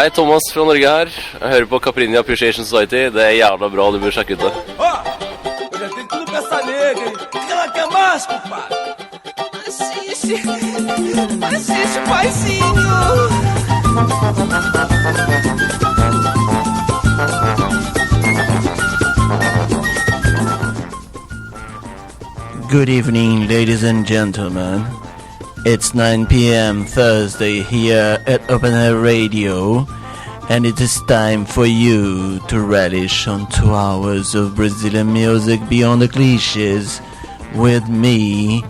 Hei, Thomas fra Norge her. Jeg hører på Caprini Appreciation Society. Det er jævla bra, du bør sjekke ut det. Ó, eu já tenho tudo pra essa nega, hein? O que ela quer mais, compadre? Assiste, paizinho. Good evening, ladies and gentlemen. It's 9 p.m. Thursday here at Open Air Radio, and it is time for you to relish on 2 hours of Brazilian music beyond the cliches with me,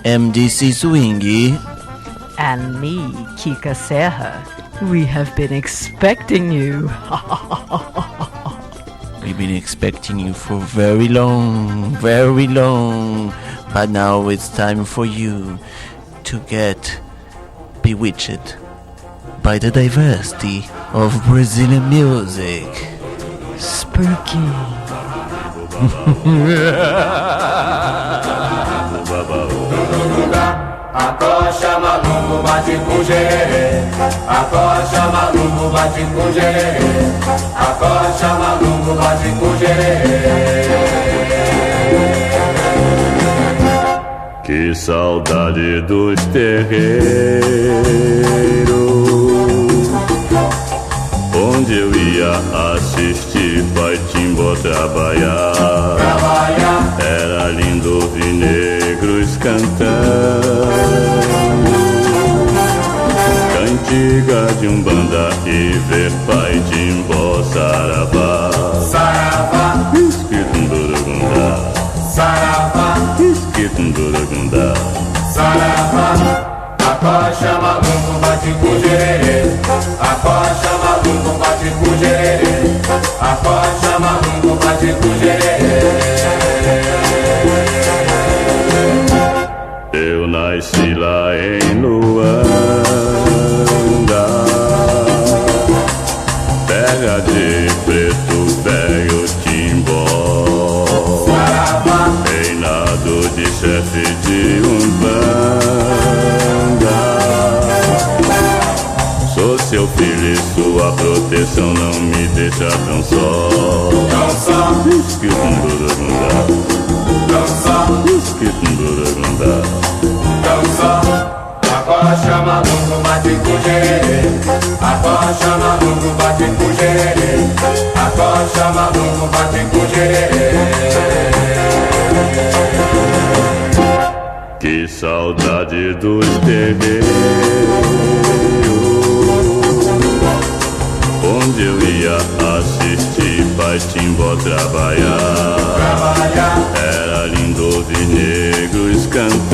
MDC Swingy, and me, Kika Serra. We have been expecting you. We've been expecting you for very long, but now it's time for you to get bewitched by the diversity of Brazilian music. Spooky. Acocha maluco, bate com gererê. Acocha maluco, bate com gererê. Acocha maluco, bate com gererê. Que saudade dos terreiros, onde eu ia assistir Pai Timbó trabalhar. Era lindo ouvir negros cantando cantiga de umbanda e ver Pai Timbó saravá. Saravá, Esquitundurugundá, saravá, Esquitundurugundá, saravá. Acocha maluco, bate com gererê. Acocha maluco, bate com gererê. Acocha maluco, bate com gererê. Eu nasci lá em Luanda, terra de preto velho Timbó, reinado de chefe de Umbanda. Sou seu filho e sua proteção não me deixa tão só. Tão só, Esquitundurugundá, tão só, Esquitundurugundá. tão só. Acocha maluco, bate com gererê. Acocha maluco, bate com gererê. Acocha maluco, bate com gererê. Que saudade dos terreiros, onde eu ia assistir Pai Timbó trabalhar. Era lindo ouvir negros cantando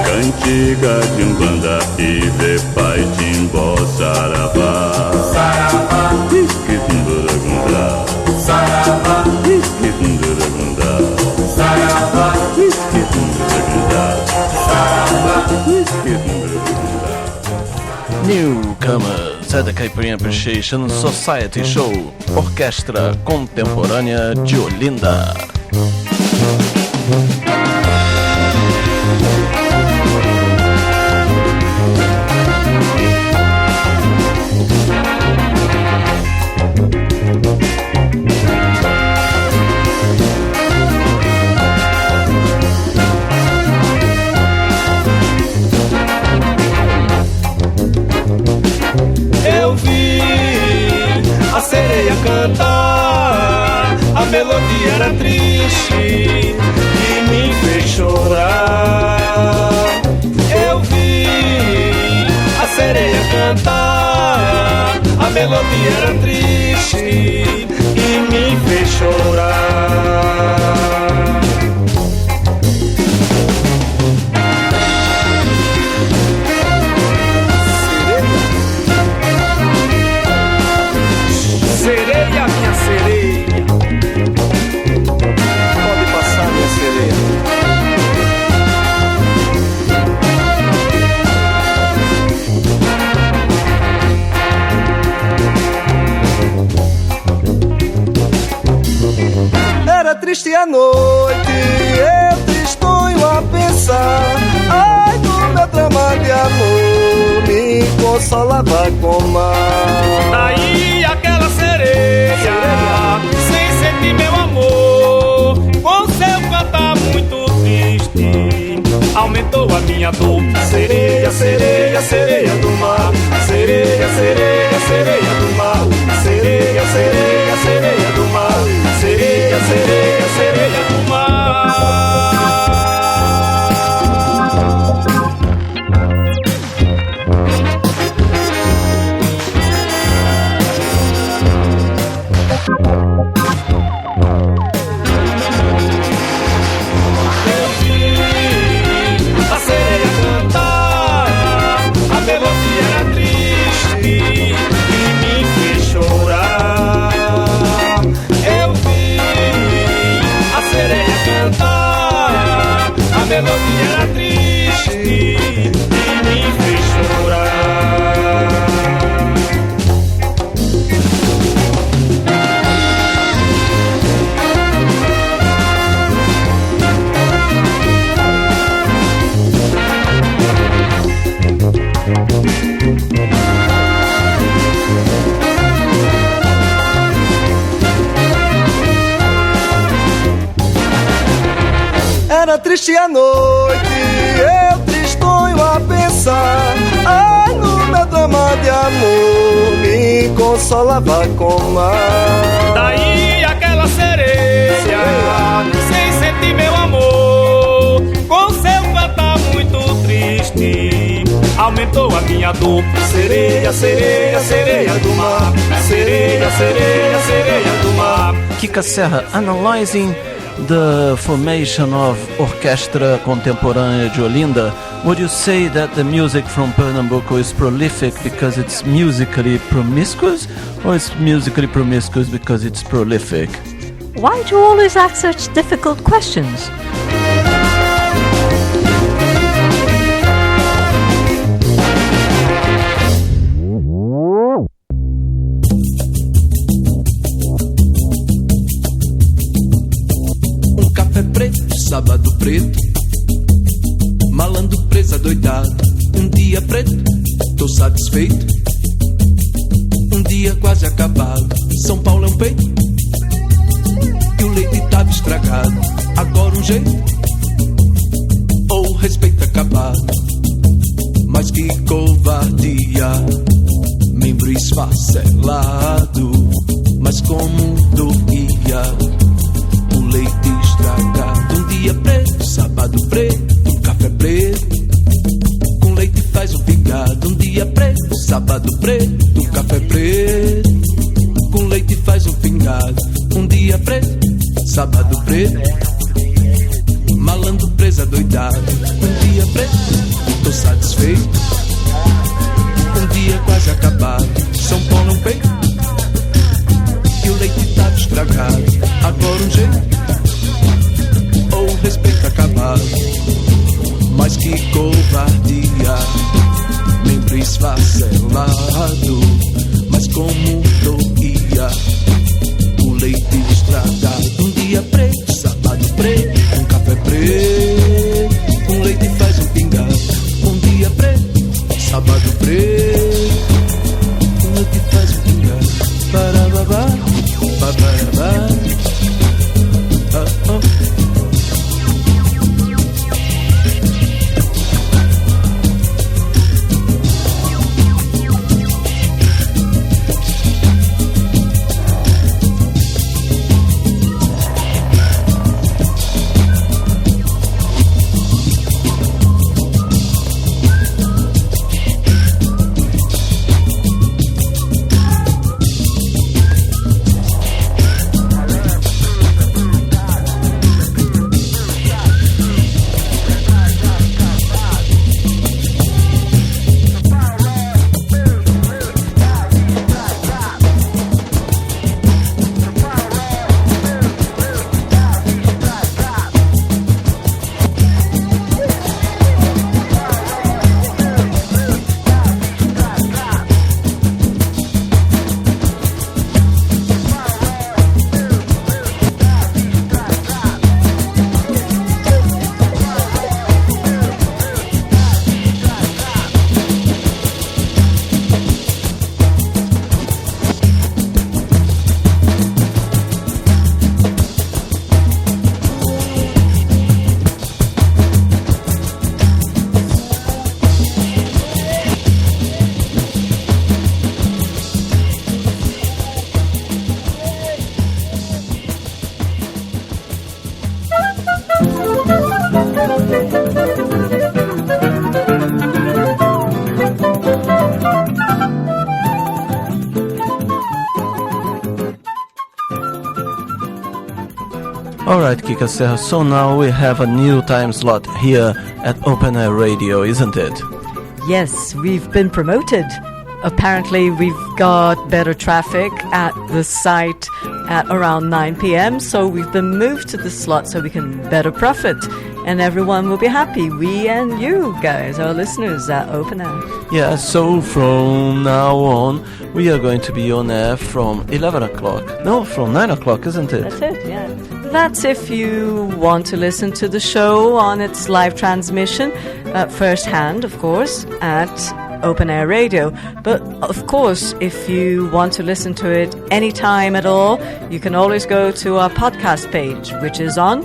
cantiga de umbanda e ver Pai Timbó saravá. Saravá, Esquitundurugundá, saravá, Esquitundurugundá, saravá, Esquitundurugundá, saravá. Esquitundurugundá. Newcomers at the Caipirinha Appreciation Society Show, Orquestra Contemporânea de Olinda. Eu vi a sereia cantar, a melodia era triste e me fez chorar. Eu vi a sereia cantar, a melodia era triste e me fez chorar. Sereia, minha sereia, pode passar, minha sereia. Era triste a noite, eu tristonho a pensar. Ai, do meu drama de amor, consolava com mar. Daí aquela sereia, sem sentir meu amor, com seu cantar muito triste, aumentou a minha dor. Sereia, sereia, sereia do mar. Sereia, sereia, sereia do mar. Sereia, sereia, sereia do mar. Sereia, sereia, sereia do mar. A sereia cantar, a melodia era triste e me fez chorar. Eu vi a sereia cantar, a melodia era triste e me fez chorar. Era triste a noite, eu tristonho a pensar. Ai, no meu drama de amor, me consolava com mar. Daí aquela sereia, sem sentir meu amor, com seu cantar muito triste, aumentou a minha dor. Sereia, sereia, sereia do mar. Sereia, sereia, sereia do mar. Kika Serra, analyzing the formation of Orquestra Contemporânea de Olinda, would you say that the music from Pernambuco is prolific because it's musically promiscuous, or it's musically promiscuous because it's prolific? Why do you always ask such difficult questions? Sábado preto, malandro presa doidado. Um dia preto, tô satisfeito. Um dia quase acabado. São Paulo é um peito e o leite tava estragado. Agora um jeito ou o respeito acabado. Mas que covardia, membro esfacelado. Mas como doía o leite estragado. Um dia preto, sábado preto, um café preto, com leite faz um pingado. Um dia preto, sábado preto, um café preto, com leite faz um pingado. Um dia preto, sábado preto, malandro presa doidado. Um dia preto, tô satisfeito. Um dia quase acabado. São Paulo é um peito e o leite tava estragado. Agora um jeito ou o respeito acabado. Mas que covardia, membro esfacelado. Mas como doía o leite estragado. Um dia preto, sábado preto, um café preto, com leite faz um pingado. Um dia preto, sábado preto, com leite faz um pingado. Parababá, babarabá. Alright, Kika Serra, so now we have a new time slot here at Open Air Radio, isn't it? Yes, we've been promoted. Apparently, we've got better traffic at the site at around 9 p.m., so we've been moved to the slot so we can better profit. And everyone will be happy. We and you guys, our listeners at Open Air. Yeah, so from now on, we are going to be on air from 11 o'clock. No, from 9 o'clock, isn't it? That's it, yeah. That's if you want to listen to the show on its live transmission, firsthand, of course, at Open Air Radio. But of course, if you want to listen to it anytime at all, you can always go to our podcast page, which is on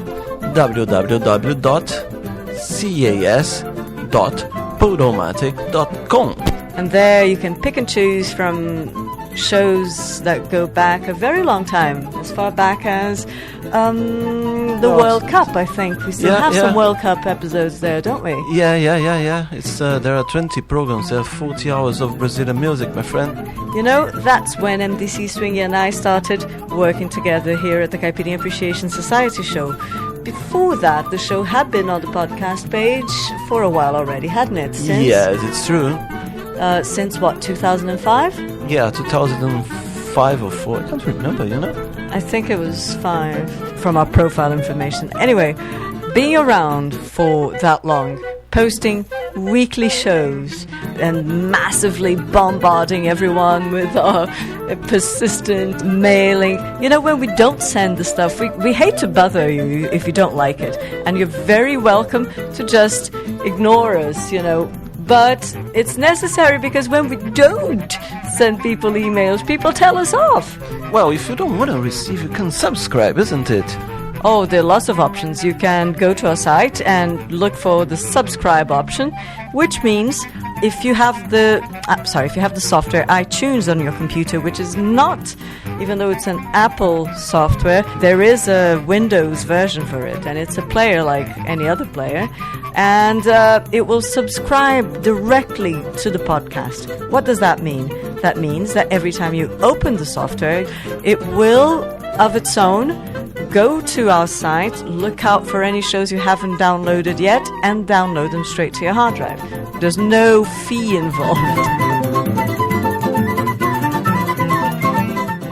www.cas.podomatic.com. and there you can pick and choose from shows that go back a very long time, as far back as the World Cup, I think. We still have some World Cup episodes there, don't we? Yeah. It's there are 20 programs, there are 40 hours of Brazilian music, my friend. You know, that's when MDC Swingy and I started working together here at the Caipirinha Appreciation Society show. Before that, the show had been on the podcast page for a while already, hadn't it? Yes, it's true. Since what, 2005? Yeah, 2005 or 4. I can't remember, you know? I think it was 5 from our profile information. Anyway, being around for that long, posting weekly shows and massively bombarding everyone with our persistent mailing. You know, when we don't send the stuff, we hate to bother you if you don't like it. And you're very welcome to just ignore us, you know. But it's necessary because when we don't send people emails, people tell us off. Well, if you don't want to receive, you can subscribe, isn't it? Oh, there are lots of options. You can go to our site and look for the subscribe option, which means if you have the software iTunes on your computer, which is not, even though it's an Apple software, there is a Windows version for it, and it's a player like any other player, and it will subscribe directly to the podcast. What does that mean? That means that every time you open the software, it will, of its own, go to our site, look out for any shows you haven't downloaded yet, and download them straight to your hard drive. There's no fee involved.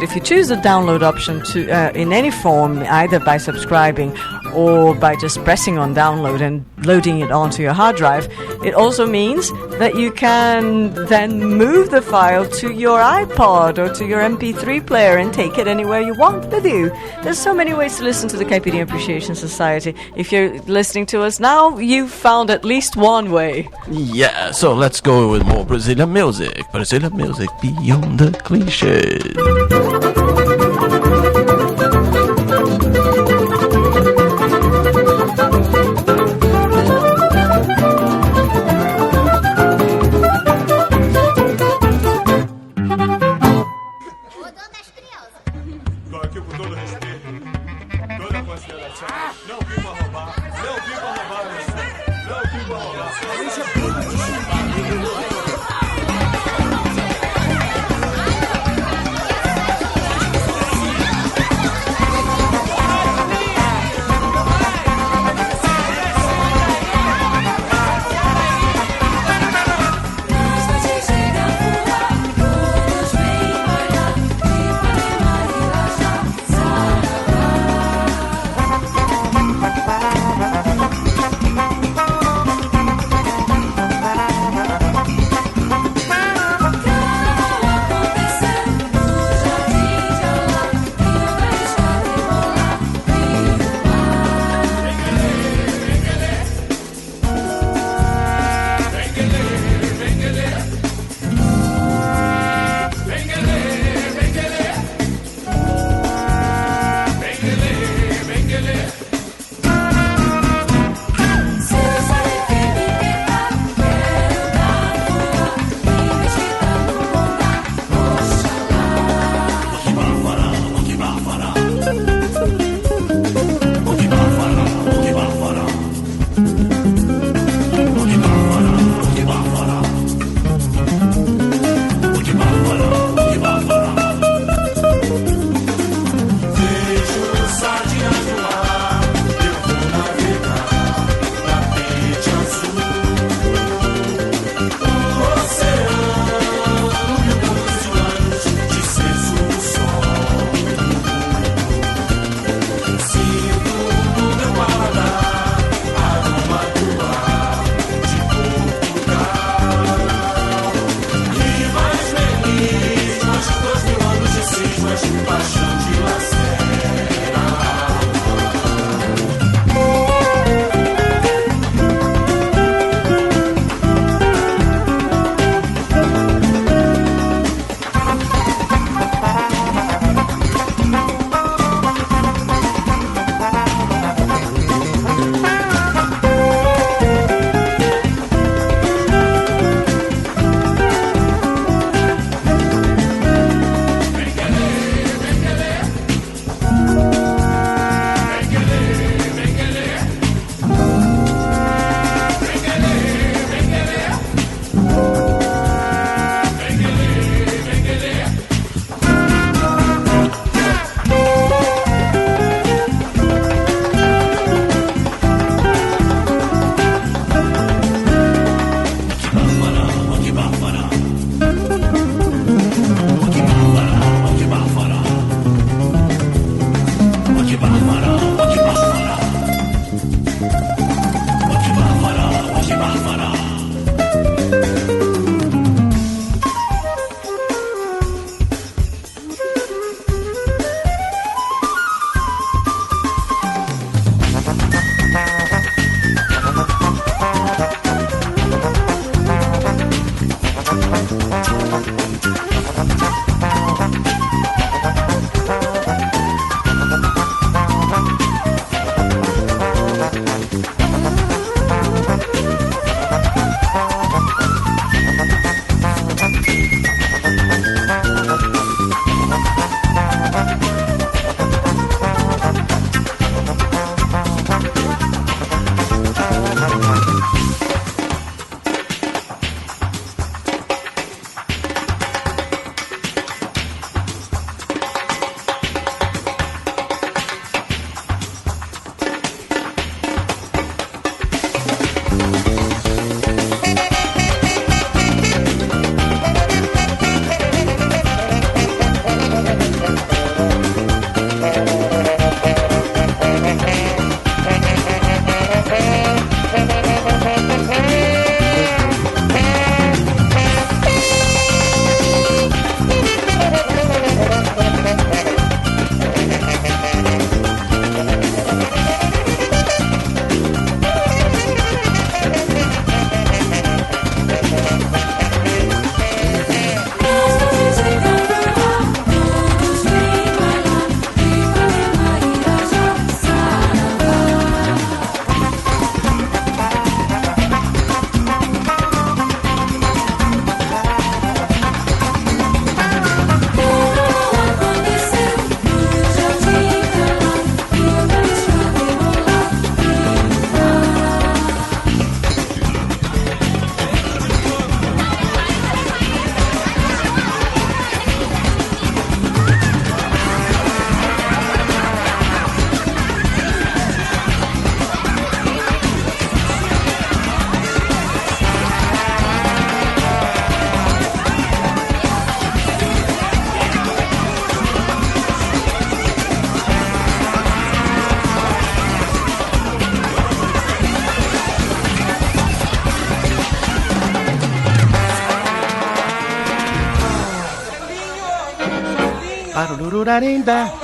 If you choose the download option in any form, either by subscribing or by just pressing on download and loading it onto your hard drive, it also means that you can then move the file to your iPod or to your MP3 player and take it anywhere you want with you. There's so many ways to listen to the Caipirinha Appreciation Society. If you're listening to us now, you've found at least one way. Yeah, so let's go with more Brazilian music. Brazilian music beyond the cliches.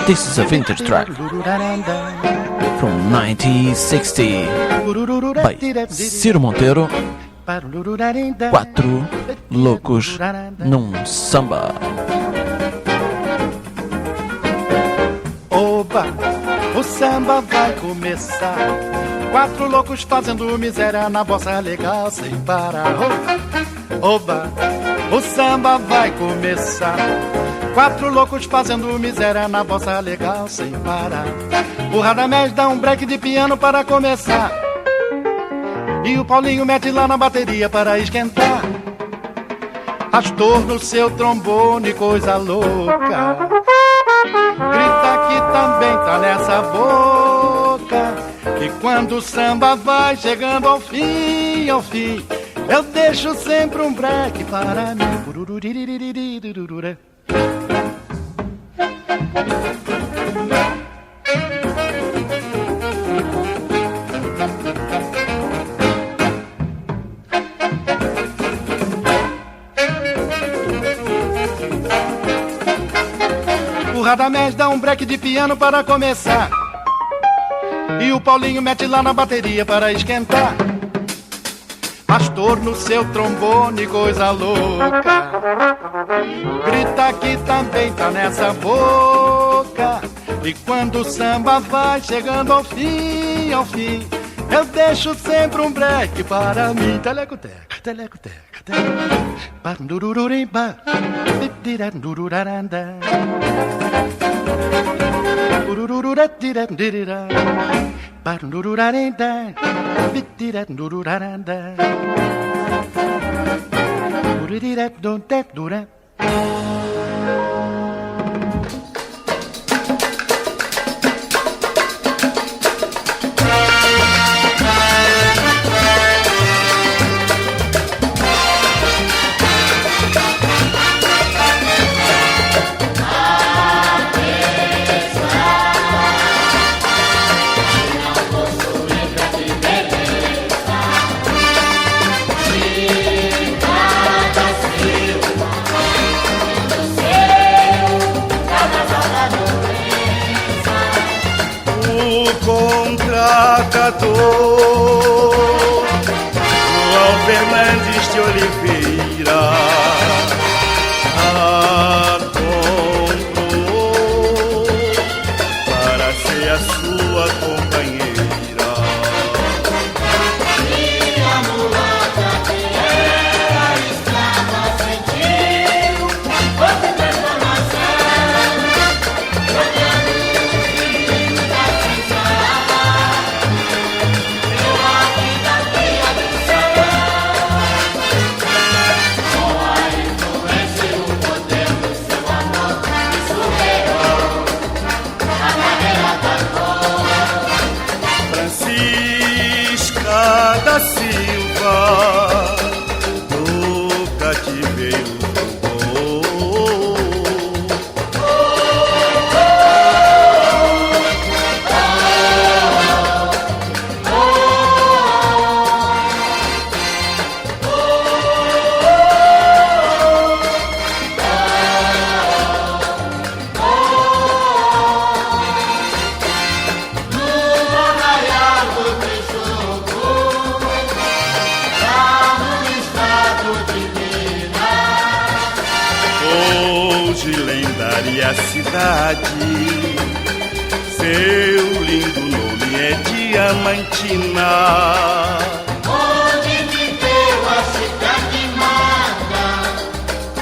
This is a vintage track from 1960 by Ciro Monteiro. 4 loucos num samba. Oba, o samba vai começar. 4 loucos fazendo miséria na bossa legal sem parar. Oba, o samba vai começar. 4 loucos fazendo miséria na bossa legal sem parar. O Radamés dá um break de piano para começar. E o Paulinho mete lá na bateria para esquentar. Astor no seu trombone, coisa louca. Grita que também tá nessa boca. E quando o samba vai chegando ao fim, eu deixo sempre um break para mim. O Radamés dá um break de piano para começar. E o Paulinho mete lá na bateria para esquentar. Astor no seu trombone, coisa louca. Grita que também tá nessa boca. E quando o samba vai chegando ao fim, eu deixo sempre um break para mim. Telecoteca, telecoteca, telecoteca. Bandururimba, bidirandururaranda. Urururatirandirira. Bandururarenda, bidirandururaranda. Uririradondadura. João Fernandes de Oliveira. veio lendária cidade, seu lindo nome é Diamantina. Onde viveu a cidade mata,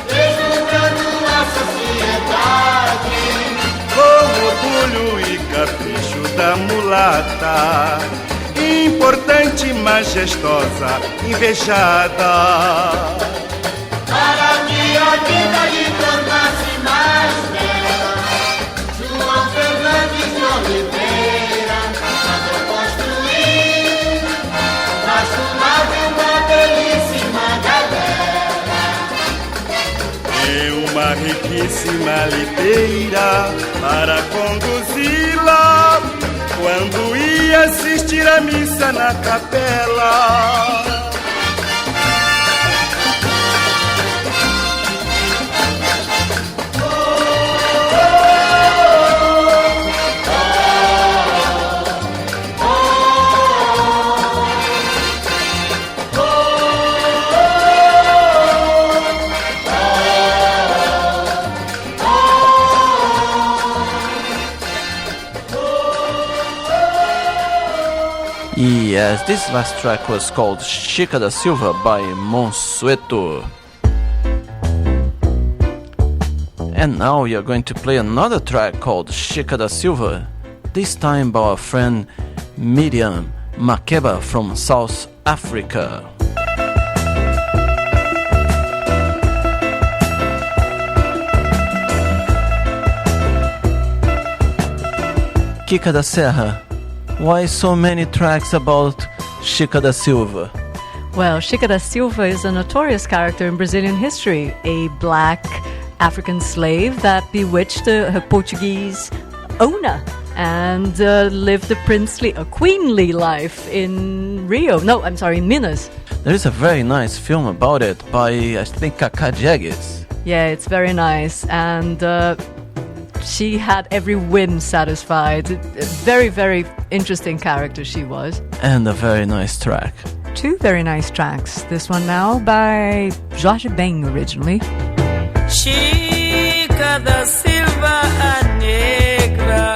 deslumbrando a sociedade. Com orgulho e capricho da mulata, importante, majestosa, invejada. Para que a vida lhe tornasse mais bela, João Fernandes de Oliveira mandou construir baixo mar uma belíssima galera E uma riquíssima liteira para conduzi-la quando ia assistir a missa na capela. Yes, this last track was called Chica da Silva by Monsueto. And now we are going to play another track called Chica da Silva, this time by our friend Miriam Makeba from South Africa. Kika da Serra, why so many tracks about Chica da Silva? Well, Chica da Silva is a notorious character in Brazilian history, a black African slave that bewitched her Portuguese owner and lived a queenly life in Minas. There is a very nice film about it by, I think, Kaká Diegues. Yeah, it's very nice, and she had every whim satisfied. A very, very interesting character she was. And a very nice track. Two very nice tracks. This one now by Jorge Ben originally. Chica da Silva, a negra,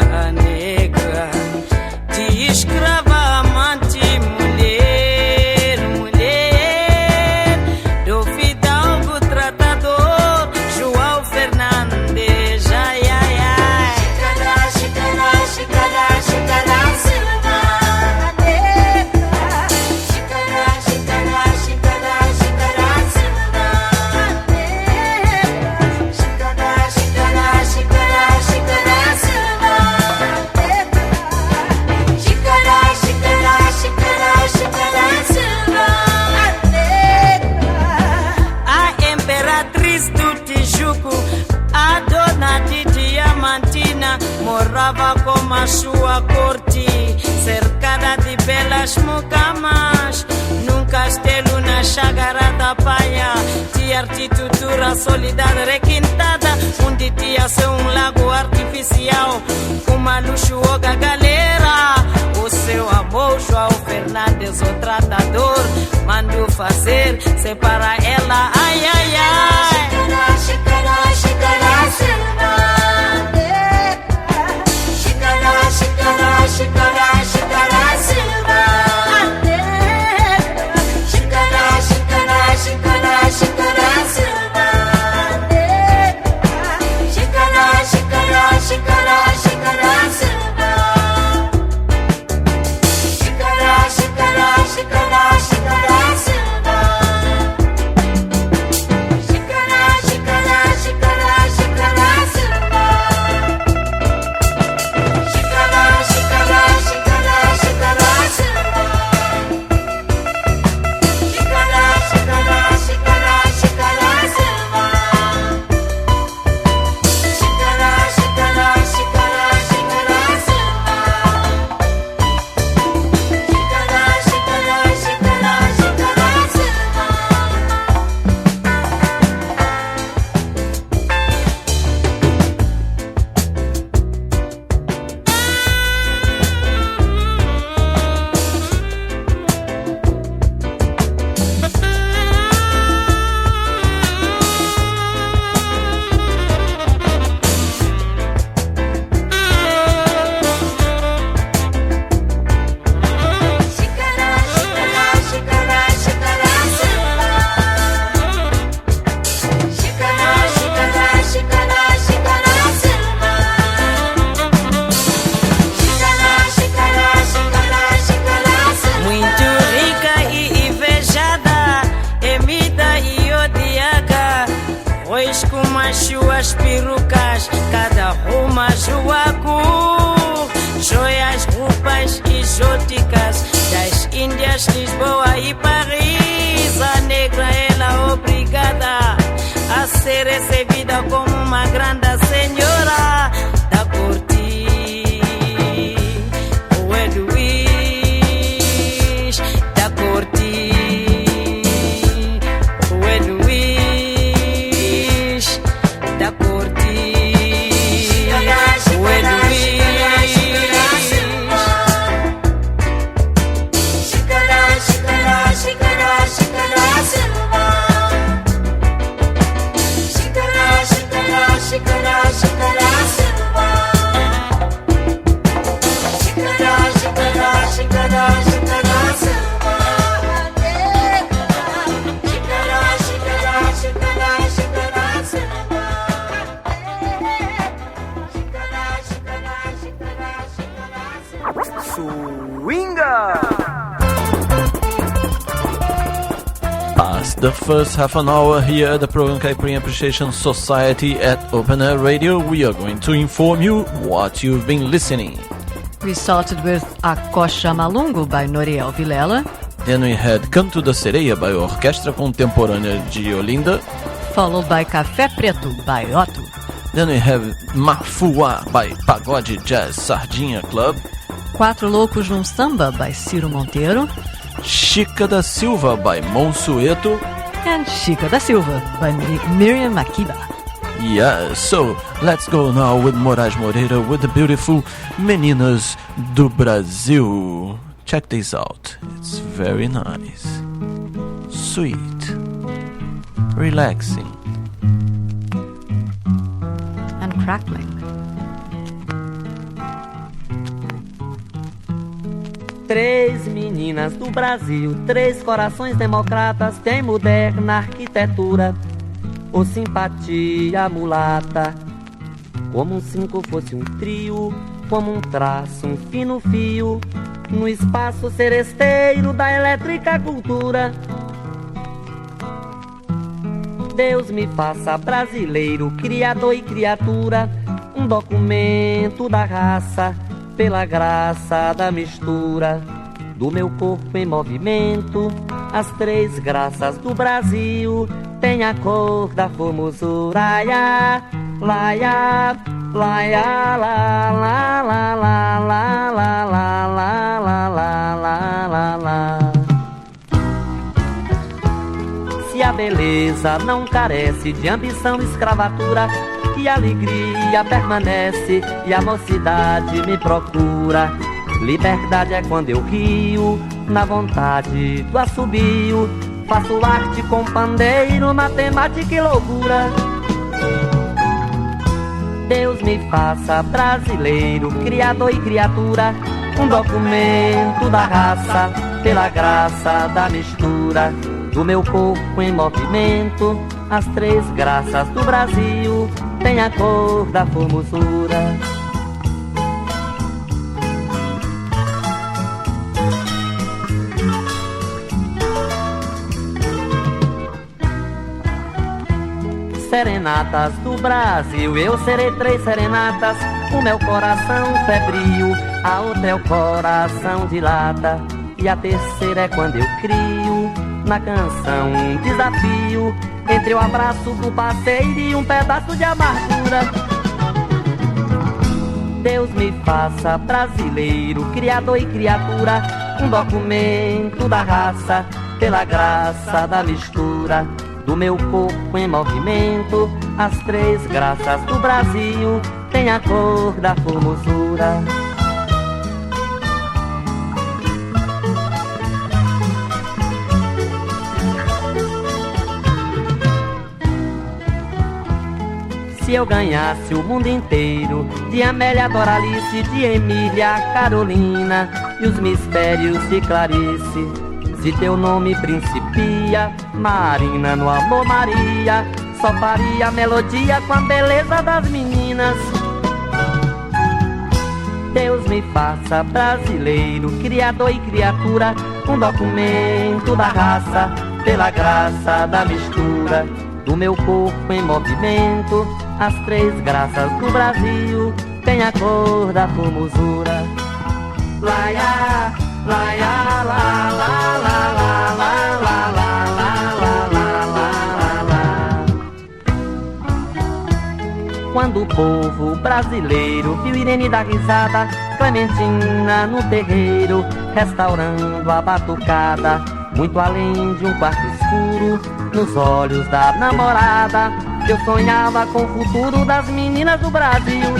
de escrava amante, mulher, do fidalgo tratador, João Fernandes, ai, ai, ai. Chica da Silva, a negra. Chica da Silva, a negra. Chica da morava com a sua corte, cercada de belas mucamas, num castelo na Chácara da Praia, de arquitetura sólida requintada, onde tinha-se um lago artificial, uma luxuosa galera. O seu amor, João Fernandes, o tratador, mandou fazer, separa ela, ai, ai, ai. Chicara, Silva. Chicara, Silva. Chicara, Silva. Chicara, Silva. pois com as suas perucas cada uma juacu. Joias, roupas exóticas das Índias, Lisboa e Paris. A negra ela obrigada a ser recebida como uma grande senhora da corte. O Luís da corte. O Luís da corte. O Past the first half an hour here at the program Caipirinha Appreciation Society at Open Air Radio, we are going to inform you what you've been listening. We started with A Coxa Malungo by Noriel Vilela, Then we had Canto da Sereia by Orquestra Contemporânea de Olinda. followed by Café Preto by Otto. Then we have Mafuá by Pagode Jazz Sardinha Club. Quatro Loucos num Samba by Ciro Monteiro, Chica da Silva by Monsueto. and Chica da Silva by Miriam Makeba. Yeah, so let's go now with Moraes Moreira with the beautiful Meninas do Brasil. Check this out, it's very nice, sweet, relaxing, And crackling. Três meninas do Brasil, três corações democratas, tem moderna arquitetura, ou simpatia mulata. Como um cinco fosse um trio, como um traço, um fino fio, no espaço seresteiro da elétrica cultura. Deus me faça brasileiro, criador e criatura, um documento da raça, pela graça da mistura do meu corpo em movimento. As três graças do Brasil têm a cor da formosura. Laia, laia, laia, la, la, la, la, la, la, la, la, la, la, la, la. Se a beleza não carece de ambição e escravatura, e a alegria permanece e a mocidade me procura. Liberdade é quando eu rio, na vontade do assobio, faço arte com pandeiro, matemática e loucura. Deus me faça brasileiro, criador e criatura, um documento da raça, pela graça da mistura do meu corpo em movimento. As três graças do Brasil têm a cor da formosura. Serenatas do Brasil, eu serei três serenatas. O meu coração febril, a outra é o coração de lata, e a terceira é quando eu crio na canção um desafio entre o abraço do parceiro e um pedaço de amargura. Deus me faça brasileiro, criador e criatura, um documento da raça, pela graça da mistura do meu corpo em movimento. As três graças do Brasil têm a cor da formosura. Se eu ganhasse o mundo inteiro, de Amélia, Doralice, de Emília, Carolina e os mistérios de Clarice, se teu nome principia, Marina, no amor Maria, só faria melodia com a beleza das meninas. Deus me faça brasileiro, criador e criatura, um documento da raça, pela graça da mistura do meu corpo em movimento. As três graças do Brasil têm a cor da formosura. Laia, laia, la, la, la, la, la, la, la, la, la, la, la. Quando o povo brasileiro viu Irene dar risada, Clementina no terreiro, restaurando a batucada, muito além de um quarto escuro, nos olhos da namorada, eu sonhava com o futuro das meninas do Brasil.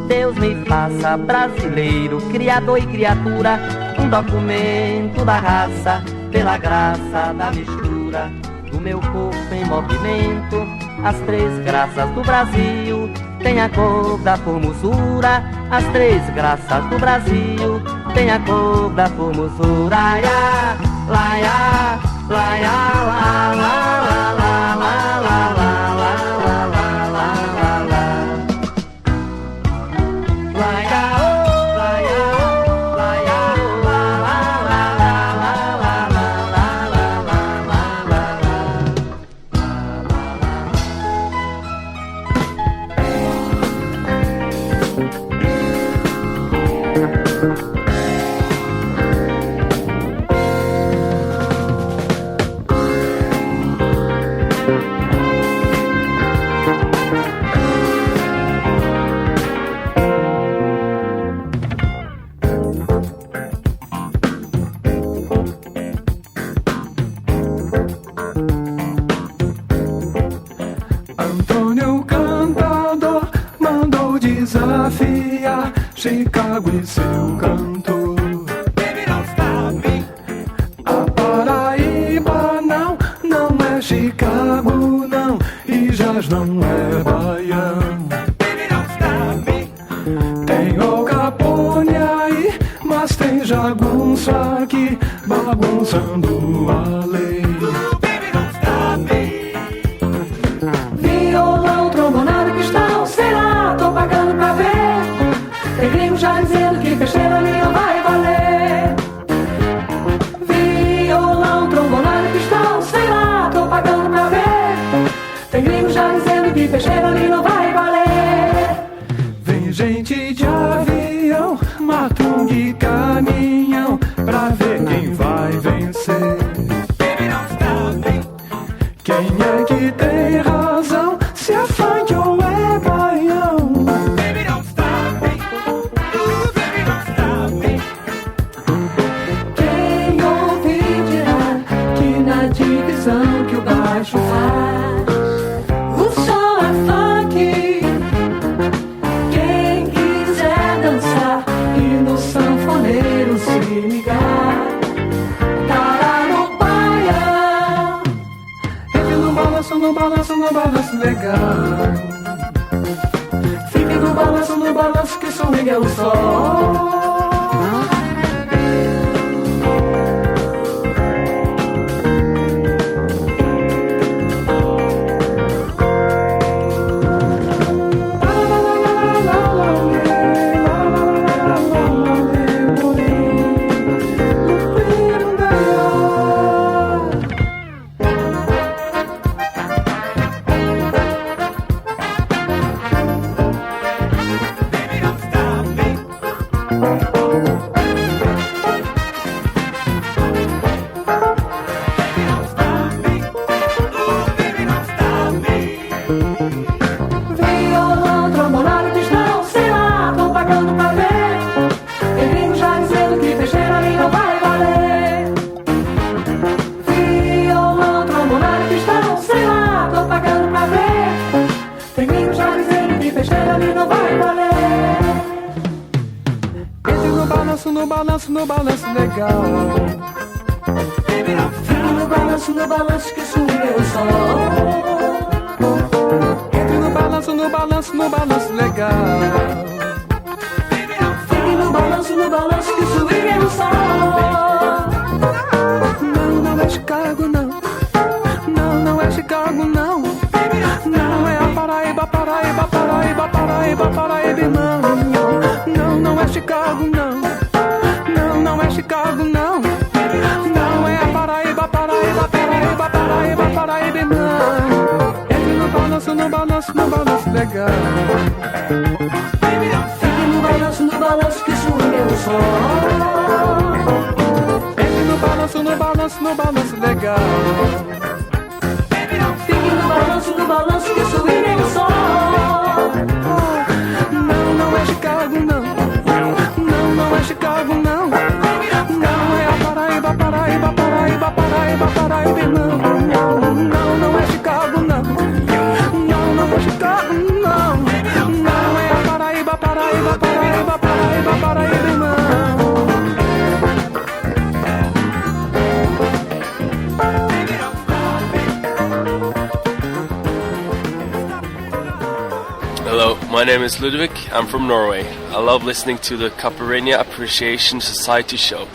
Deus me faça brasileiro, criador e criatura, um documento da raça, pela graça da mistura do meu corpo em movimento. As três graças do Brasil têm a cor da formosura. As três graças do Brasil têm a cor da formosura. Laia, laia, laia, la, la, la, la, la, la, la. Chicago e seu cantor. Baby, don't stop me. A Paraíba não é Chicago, não. E jazz não é baião. Baby, don't stop me. Tem o Capone aí, mas tem jagunço aqui, bagunçando a lei. Baby, don't stop me. Violão, trombonado, pistão, sei lá, tô pagando pra ver. Tem gringo já dizendo que festeira ali não vai valer. Violão, trombonado, pistão, sei lá, tô pagando pra ver. Tem gringo já dizendo que festeira ali não vai valer. Vem gente de avião, matung e caminhão, pra ver quem vai vencer. Baby, don't stop me. Quem é que tem razão, se é funk ou é baião? Baby, don't stop me. Que o baixo faz, o som é funk. Quem quiser dançar e no sanfoneiro se ligar, para no baião. Entre no balanço, no balanço, no balanço legal. Fique no balanço que swing é o sol. No balanço legal. Fique no balanço que swing é o sol. Entre no balanço legal. Fique no balanço que swing é o sol. Não é Chicago, não. Não é Chicago, não. Não é a Paraíba, não. Não é Chicago, não. Não é Chicago, não. Não é a Paraíba, Paraíba. balanço legal. Fique no balanço que o swing é o sol. Fique no balanço legal. Fique no balanço que o swing é o sol. Não é Chicago não. Não é Chicago não. Não é a Paraíba, Paraíba, Paraíba, Paraíba, Paraíba não. Não é Chicago não. Não é Chicago não. Não é a Paraíba, Paraíba, Paraíba, Paraíba, Paraíba não. Hello, my name is Ludwig. I'm from Norway. I love listening to the Caipirinha Appreciation Society show.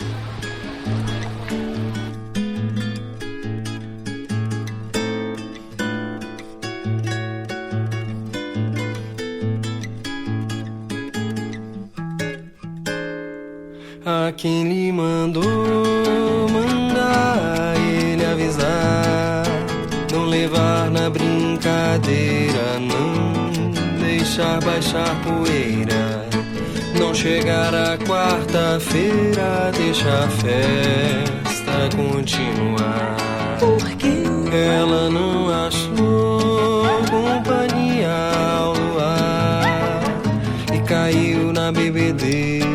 A quem lhe mandou mandar ele avisar, não levar na brincadeira, não deixar baixar poeira, não chegar a quarta-feira, deixa a festa continuar. Porque ela não achou companhia ao luar e caiu na bebedeira,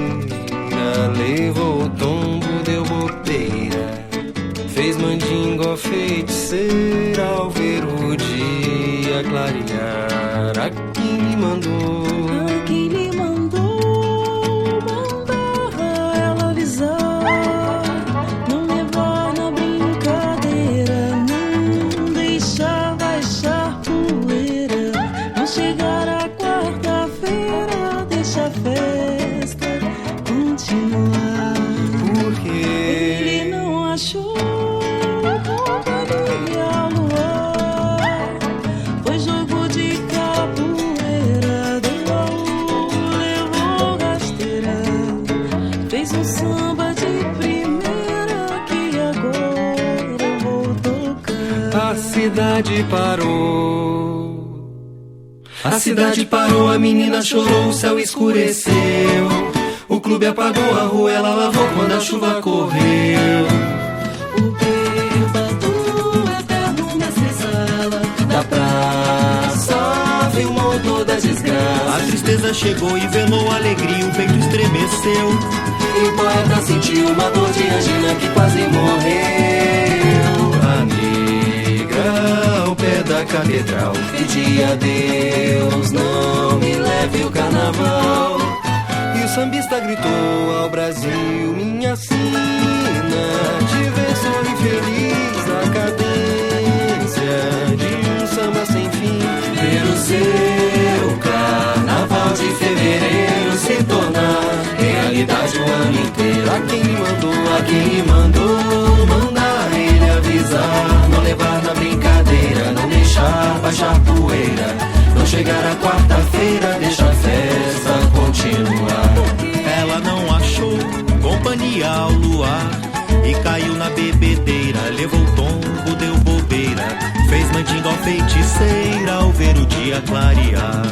levou o tombo, deu bobeira, fez mandinga feiticeira ao ver o dia clarear. A quem lhe mandou mandar ela avisar, não levar na brincadeira, não deixar baixar poeira, não chegar a quarta-feira, deixa a festa continuar. Porque ele não achou companhia ao luar, foi jogo de capoeira, deu baú, levou rasteira, fez um samba de primeira que agora eu vou tocar. A cidade parou, a cidade parou, a menina chorou, o céu escureceu, o clube apagou, a rua ela lavou quando a chuva correu. O bêbado eterno mestre-sala da praça filmou toda a desgraça. A tristeza chegou e velou a alegria, o peito estremeceu e o poeta sentiu uma dor de angina que quase morreu. A negra ao pé da catedral pedia a Deus, não me leve o carnaval. O sambista gritou ao Brasil, minha sina, te ver sorrir feliz na cadência de um samba sem fim, ver o seu carnaval de fevereiro se tornar realidade o ano inteiro. A quem lhe mandou mandar ele avisar, não levar na brincadeira, não deixar baixar poeira, não chegar a quarta-feira, deixa a festa continuar. Ela não achou companhia ao luar e caiu na bebedeira, levou tombo, deu bobeira, fez mandinga feiticeira ao ver o dia clarear.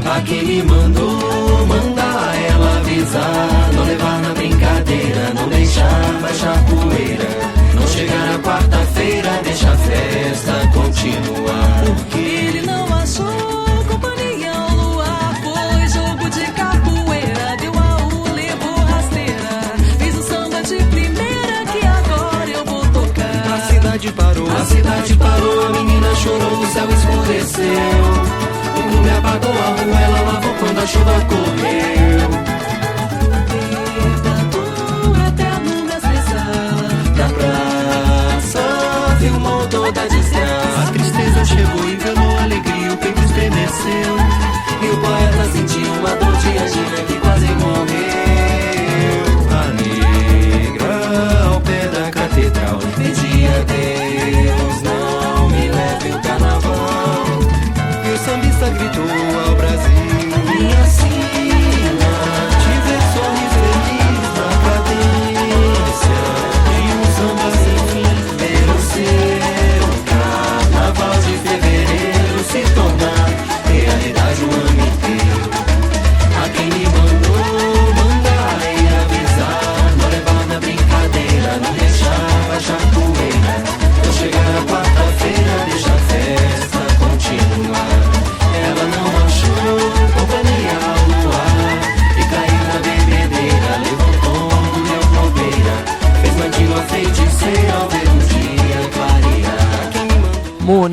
A quem lhe mandou mandar ela avisar, não levar na brincadeira, não deixar baixar poeira, não chegar a quarta-feira, deixa a festa continuar. Porque ele não achou companhia ao luar, foi jogo de capoeira, deu baú, levou rasteira, fez um samba de primeira que agora eu vou tocar. A cidade parou, a menina chorou, o céu escureceu, o clube apagou, a rua ela lavou quando a chuva correu. Bêbado eterno mestre-sala Da praça filmou toda a desgraça. A tristeza chegou e velou a alegria, o peito estremeceu e o poeta sentiu uma dor de angina que quase morreu. A negra ao pé da catedral pedia a Deus, não me leve o carnaval. E o sambista gritou ao Brasil, minha sina,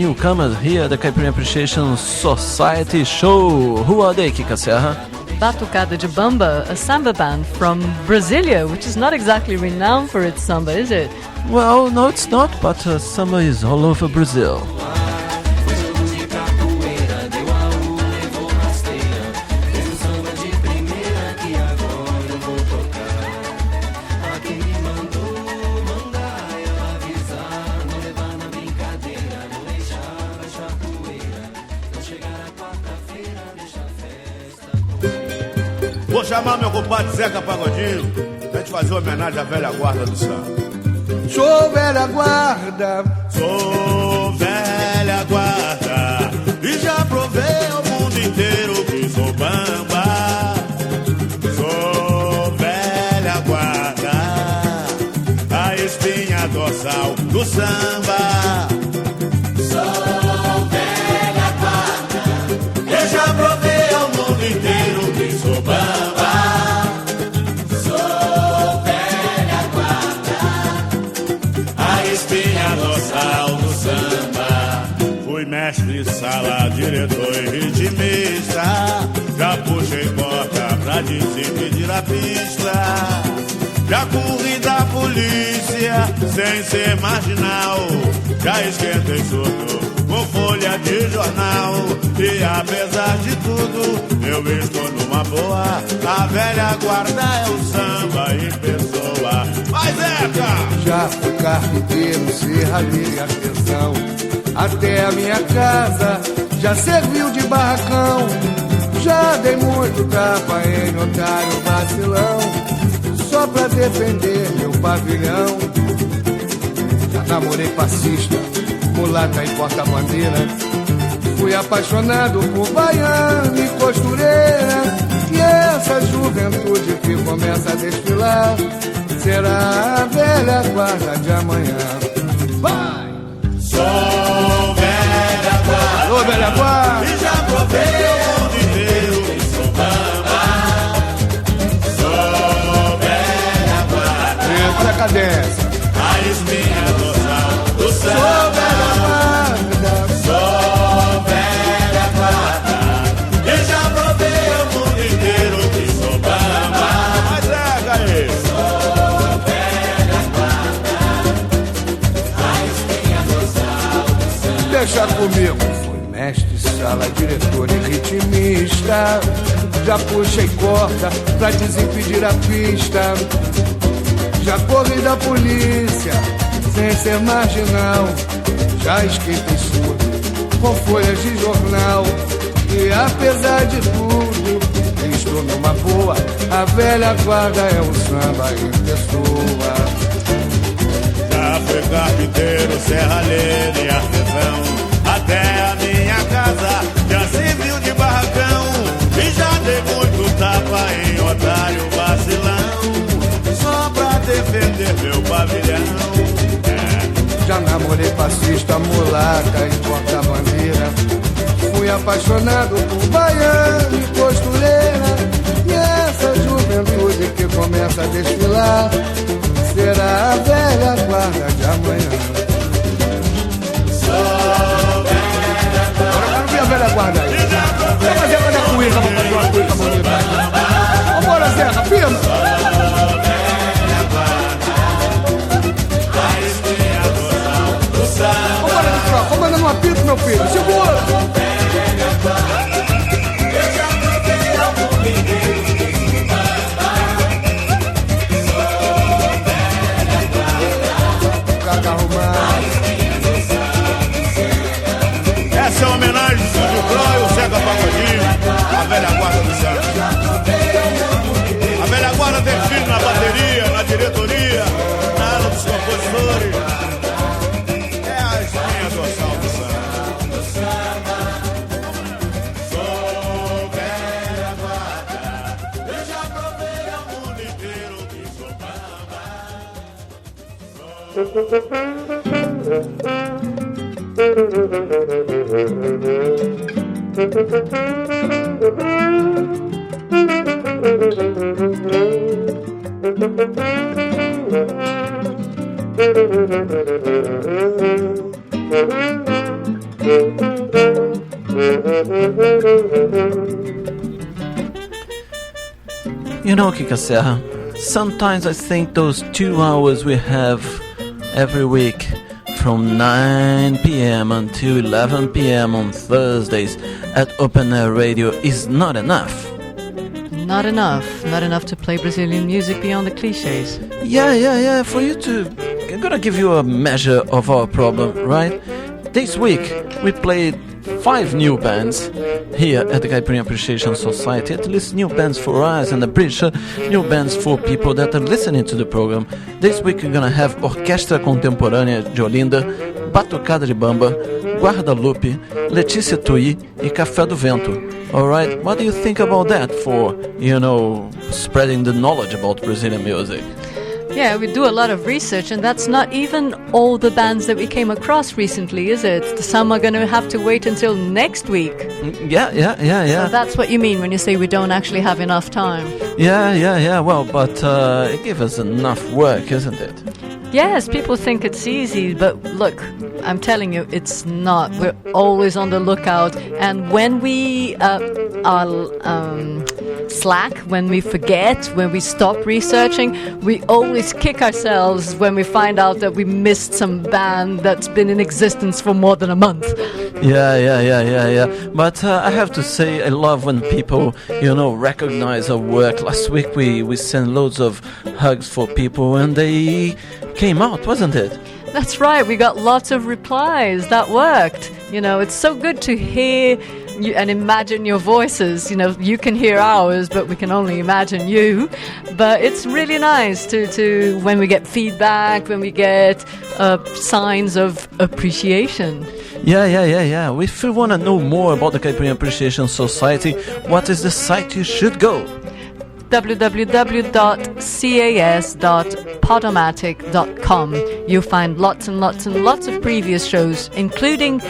newcomers here at the Caipirinha Appreciation Society show. Who are they, Kika Serra? Batucada de Bamba, a samba band from Brasilia, which is not exactly renowned for its samba, is it? Well, no, it's not, but samba is all over Brazil. Vou chamar meu compadre Zeca Pagodinho pra gente fazer uma homenagem à velha guarda do samba. Sou velha guarda, sou velha guarda, e já provei ao mundo inteiro que sou bamba. Sou velha guarda, a espinha dorsal do samba. Sou velha guarda, e já provei ao mundo inteiro que sou bamba. Mestre, sala, diretor e ritmista, já puxei porta pra despedir a pista. Já corri da polícia sem ser marginal, já esquentei surdo com folha de jornal. E apesar de tudo, eu estou numa boa. A velha guarda é o samba em pessoa. Mas já fui carpinteiro, serralheiro e artesão. Até a minha casa já serviu de barracão. Já dei muito tapa em otário vacilão, só pra defender meu pavilhão. Já namorei passista, mulata e porta-bandeira. Fui apaixonado por baiana e costureira. E essa juventude que começa a desfilar será a velha guarda de amanhã. Vai! Sou velha guarda, alô velha guarda, e já provei o mundo inteiro que sou bamba. Sou velha guarda, entra a cadência, a espinha dorsal do samba. Sou velha guarda, sou velha guarda, e já provei o mundo inteiro que sou bamba. Mas aí, sou velha guarda, a espinha dorsal do samba. Deixa comigo. Fui mestre, sala, diretor e ritmista. Já puxei corda pra desimpedir a pista. Já corri da polícia sem ser marginal. Já esquentei surdo com folhas de jornal. E apesar de tudo, estou numa boa. A velha guarda é um samba em pessoa. Já fui carpinteiro, serralheiro e artesão. Até a minha casa já serviu de barracão. E já dei muito tapa em otário vacilão, só pra defender meu pavilhão. Já namorei passista, mulata e porta-bandeira. Fui apaixonado por baiana e costureira. E essa juventude que começa a desfilar será a velha guarda de amanhã. Sou velha guarda. Agora eu vi a velha guarda aí. Vamos fazer uma cuíca, vamos fazer uma cuíca bonita aqui. Vambora, Zeca, firma. Sou velha guarda, a espinha dorsal do samba. Vambora de troca, vamos mandando um apito, meu filho. Segura. Essa é uma homenagem do Silvio Pro e o Zeca Pagodinho, a velha guarda do samba. A velha guarda tem filho na bateria, na diretoria, na ala dos compositores. É a espinha dorsal do samba. Sou velha guarda, eu já provei ao mundo inteiro que sou You know, Kika Serra, sometimes I think those 2 hours we have every week from 9 p.m. until 11 p.m. on Thursdays at Open Air Radio is not enough. Not enough to play Brazilian music beyond the cliches. Yeah, for you to... I'm gonna give you a measure of our problem, right? This week we played 5 new bands here at the Caipirinha Appreciation Society, at least new bands for us and the British, new bands for people that are listening to the program. This week we're gonna have Orquestra Contemporânea de Olinda, Batucada de Bamba, Guadalupe, Letícia Tui e Café do Vento. Alright, what do you think about that for, spreading the knowledge about Brazilian music? Yeah, we do a lot of research, and that's not even all the bands that we came across recently, is it? Some are going to have to wait until next week. Yeah. So that's what you mean when you say we don't actually have enough time. Yeah. Well, but it gives us enough work, isn't it? Yes, people think it's easy, but look, I'm telling you, it's not. We're always on the lookout, and when we are slack, when we forget, when we stop researching, we always kick ourselves when we find out that we missed some band that's been in existence for more than a month. Yeah. But I have to say, I love when people, recognize our work. Last week we sent loads of hugs for people, and they came out, wasn't it? That's right. We got lots of replies. That worked. It's so good to hear you and imagine your voices. You can hear ours, but we can only imagine you. But it's really nice to when we get feedback, when we get signs of appreciation. Yeah. If you want to know more about the Caipirinha Appreciation Society, what is the site you should go? www.cas.podomatic.com. You'll find lots and lots of previous shows, including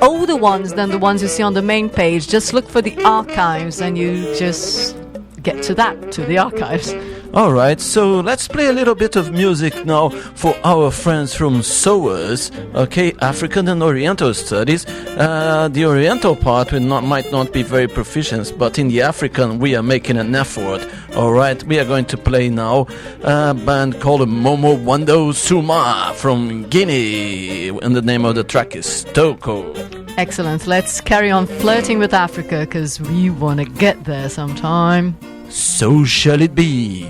older ones than the ones you see on the main page. Just look for the archives and you just get to the archives. Alright, so let's play a little bit of music now for our friends from SOAS, okay, African and Oriental Studies. The Oriental part might not be very proficient, but in the African we are making an effort. Alright, we are going to play now a band called Momo Wando Suma from Guinea, and the name of the track is Toko. Excellent, let's carry on flirting with Africa, because we want to get there sometime. So shall it be.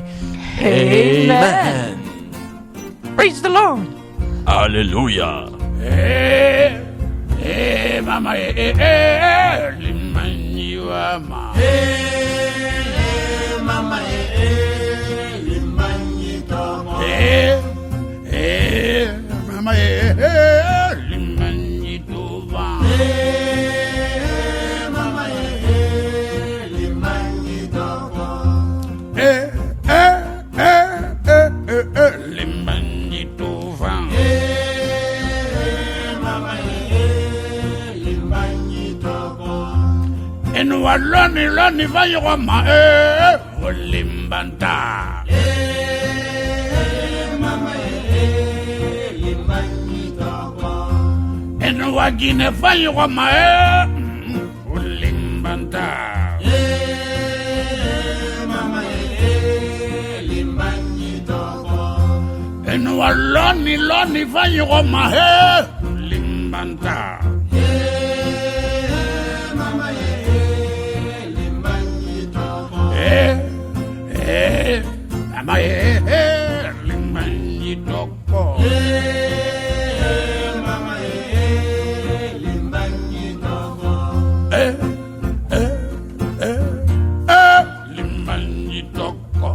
Amen. Praise the Lord. Hallelujah. Mama, limanyuama. Mama, limanyitoma. Mama, limanyitoma. Mama, limanyitoma. Limanyitova. Mama, limanyitoma. En waloni vayoma limbanta. Mama, limanyitoma. En wagine vayoma limbanta. En waloni vayoma limbanta. Mama, limbanyitoma. Mama, limbanyitoko. Mama, limbanyitoko. Limbanyitoko. Mama, limbanyitoko.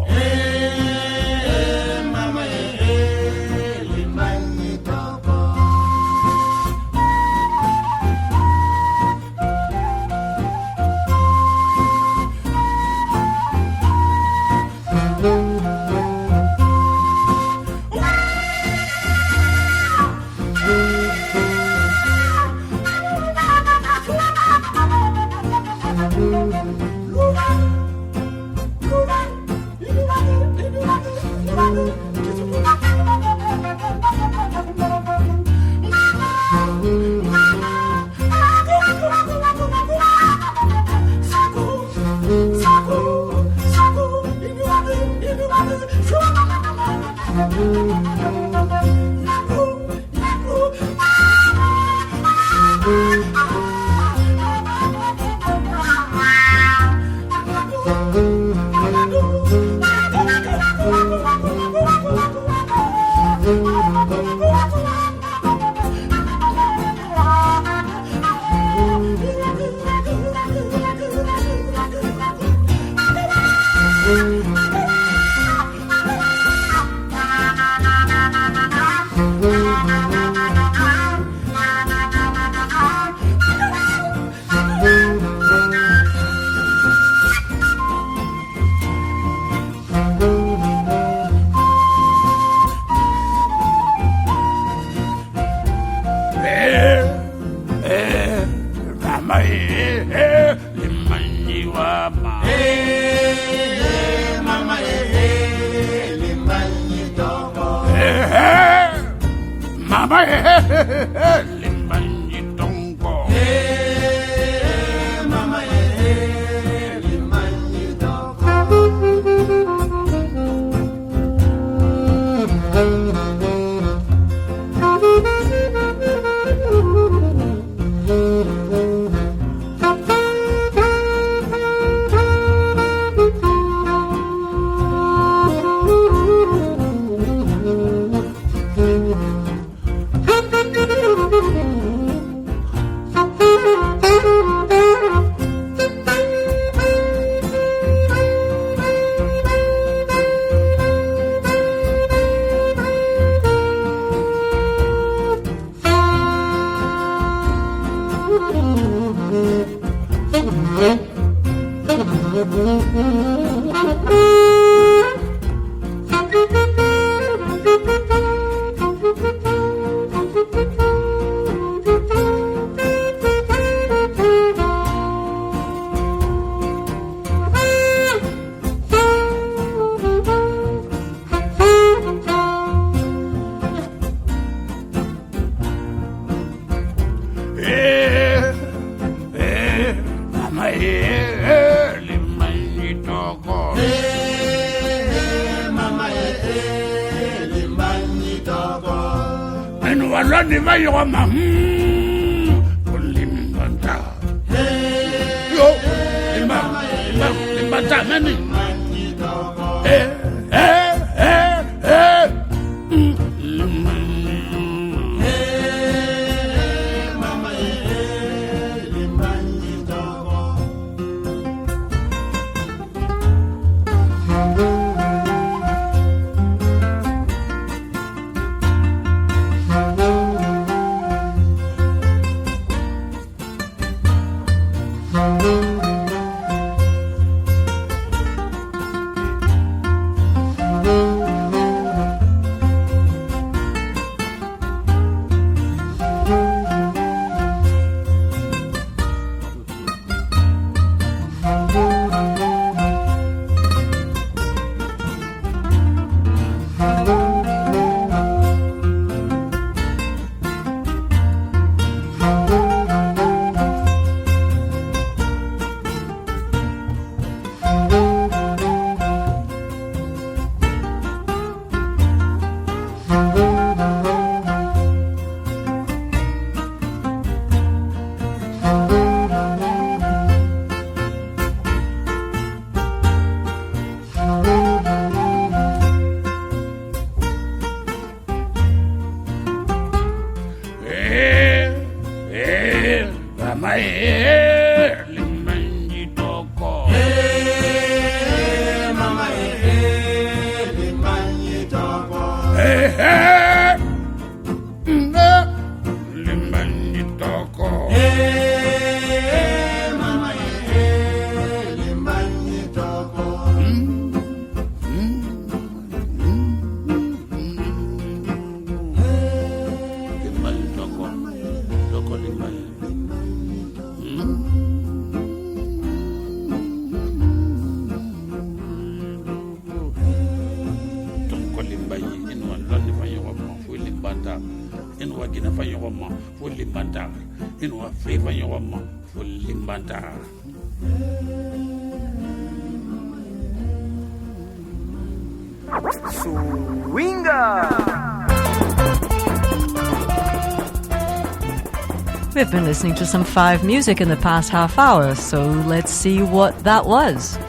We've been listening to some Five music in the past half hour, so let's see what that was.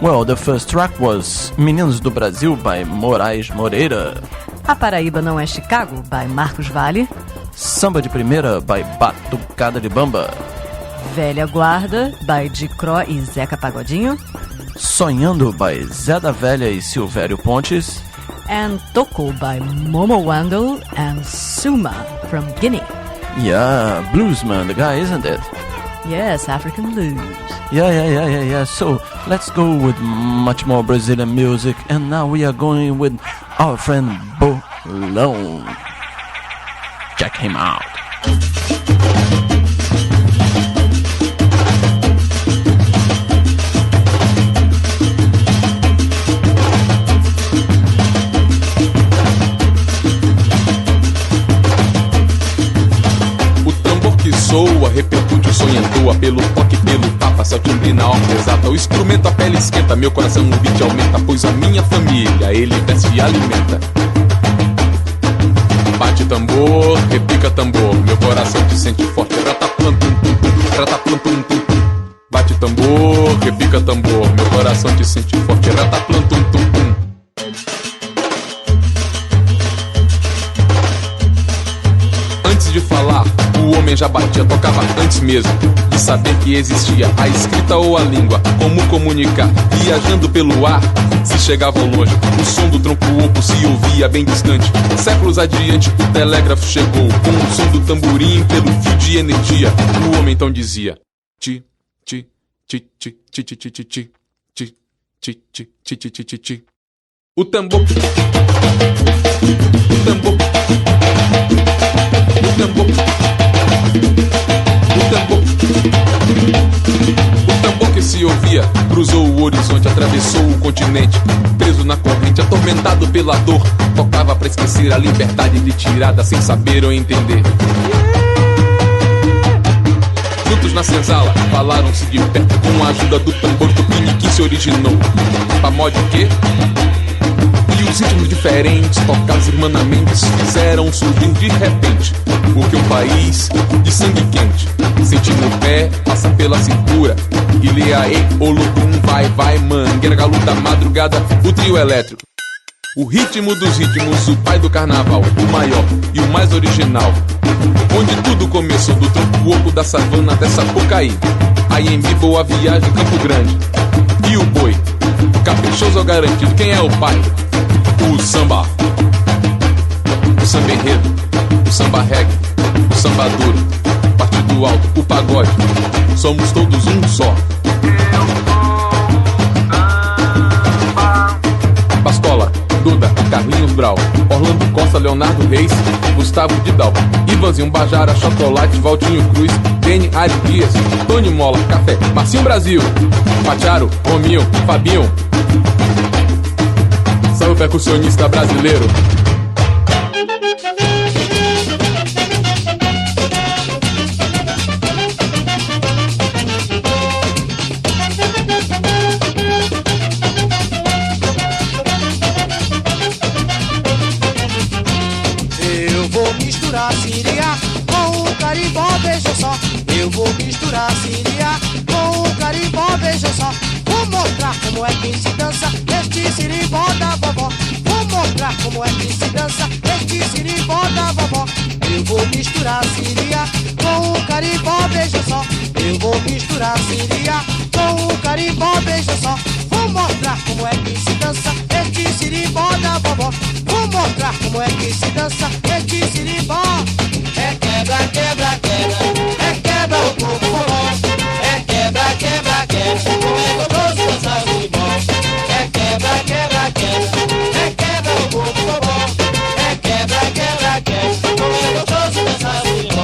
Well, the first track was Meninos do Brasil by Moraes Moreira. A Paraíba Não É Chicago, by Marcos Valle. Samba de Primeira, by Batucada de Bamba. Velha Guarda, by Dicró e Zeca Pagodinho. Sonhando, by Zé da Velha e Silvério Pontes. And Toko, by Momo Wandel and Suma from Guinea. Yeah, Bluesman, the guy, isn't it? Yes, African blues. Yeah. So, let's go with much more Brazilian music. And now we are going with our friend Bolão. Check him out. Soa, repercute o sonho entoa, pelo toque, pelo tapa, seu timbre na orca exata. O instrumento, a pele esquenta, meu coração no beat aumenta, pois a minha família ele veste e alimenta. Bate tambor, repica tambor, meu coração te sente forte. Rataplantum, rataplantum, bate tambor, repica tambor, meu coração te sente forte. Rataplantum, tum, tum. Antes de falar, o homem já batia, tocava antes mesmo de saber que existia a escrita ou a língua, como comunicar, viajando pelo ar, se chegavam longe, o som do tronco oco se ouvia bem distante. Séculos adiante o telégrafo chegou, com o som do tamborim pelo fio de energia. O homem então dizia: ti, ti, ti, ti, ti, ti, ti, ti, ti, ti, ti, ti, ti, ti, ti, ti, ti. O tambor, o tambor, o tambor, o tambor que se ouvia cruzou o horizonte, atravessou o continente, preso na corrente, atormentado pela dor, tocava pra esquecer a liberdade de tirada sem saber ou entender. Juntos na senzala, falaram-se de perto, com a ajuda do tambor tupiniquim se originou. Pamode o quê? E os ritmos diferentes, tocados irmanamente, fizeram surgir de repente o que um país de sangue quente sente no pé, passa pela cintura. Ileaê, Olodum, vai, mangueira, galo da madrugada, o trio elétrico. O ritmo dos ritmos, o pai do carnaval, o maior e o mais original. Onde tudo começou, do tronco oco da savana até Sapucaí. Anhembi, Boa Viagem, Campo Grande. E o boi, caprichoso ou garantido, quem é o pai? O samba, o samba enredo, o samba reggae, o samba duro, partido alto, o pagode, somos todos um só. Bastola, Duda, Carlinhos Brau, Orlando Costa, Leonardo Reis, Gustavo Didal, Ivanzinho Bajara, Chocolate, Valtinho Cruz, Deni, Ari Dias, Tony Mola, Café, Marcinho Brasil, Pacharo, Rominho, Fabinho. Salve o percussionista brasileiro. Eu vou misturar Síria com o carimbó, veja só. Eu vou misturar Síria com o carimbó, veja só. Vou mostrar como é que se dança este sirimbó da vovó. Vou mostrar como é que se dança este sirimbó da vovó. Eu vou misturar Síria com o carimbó, veja só. Eu vou misturar Síria com o carimbó, veja só. Vou mostrar como é que se dança este sirimbó da vovó. Vou mostrar como é que se dança este sirimbó. É quebra, quebra, quebra. É quebra o corpo forró. É quebra, quebra, quebra. Como é gostoso dançar sirimbó. É quebra, quebra, quebra. É quebra o corpo forró. É quebra, quebra, quebra. Como é gostoso dançar sirimbó.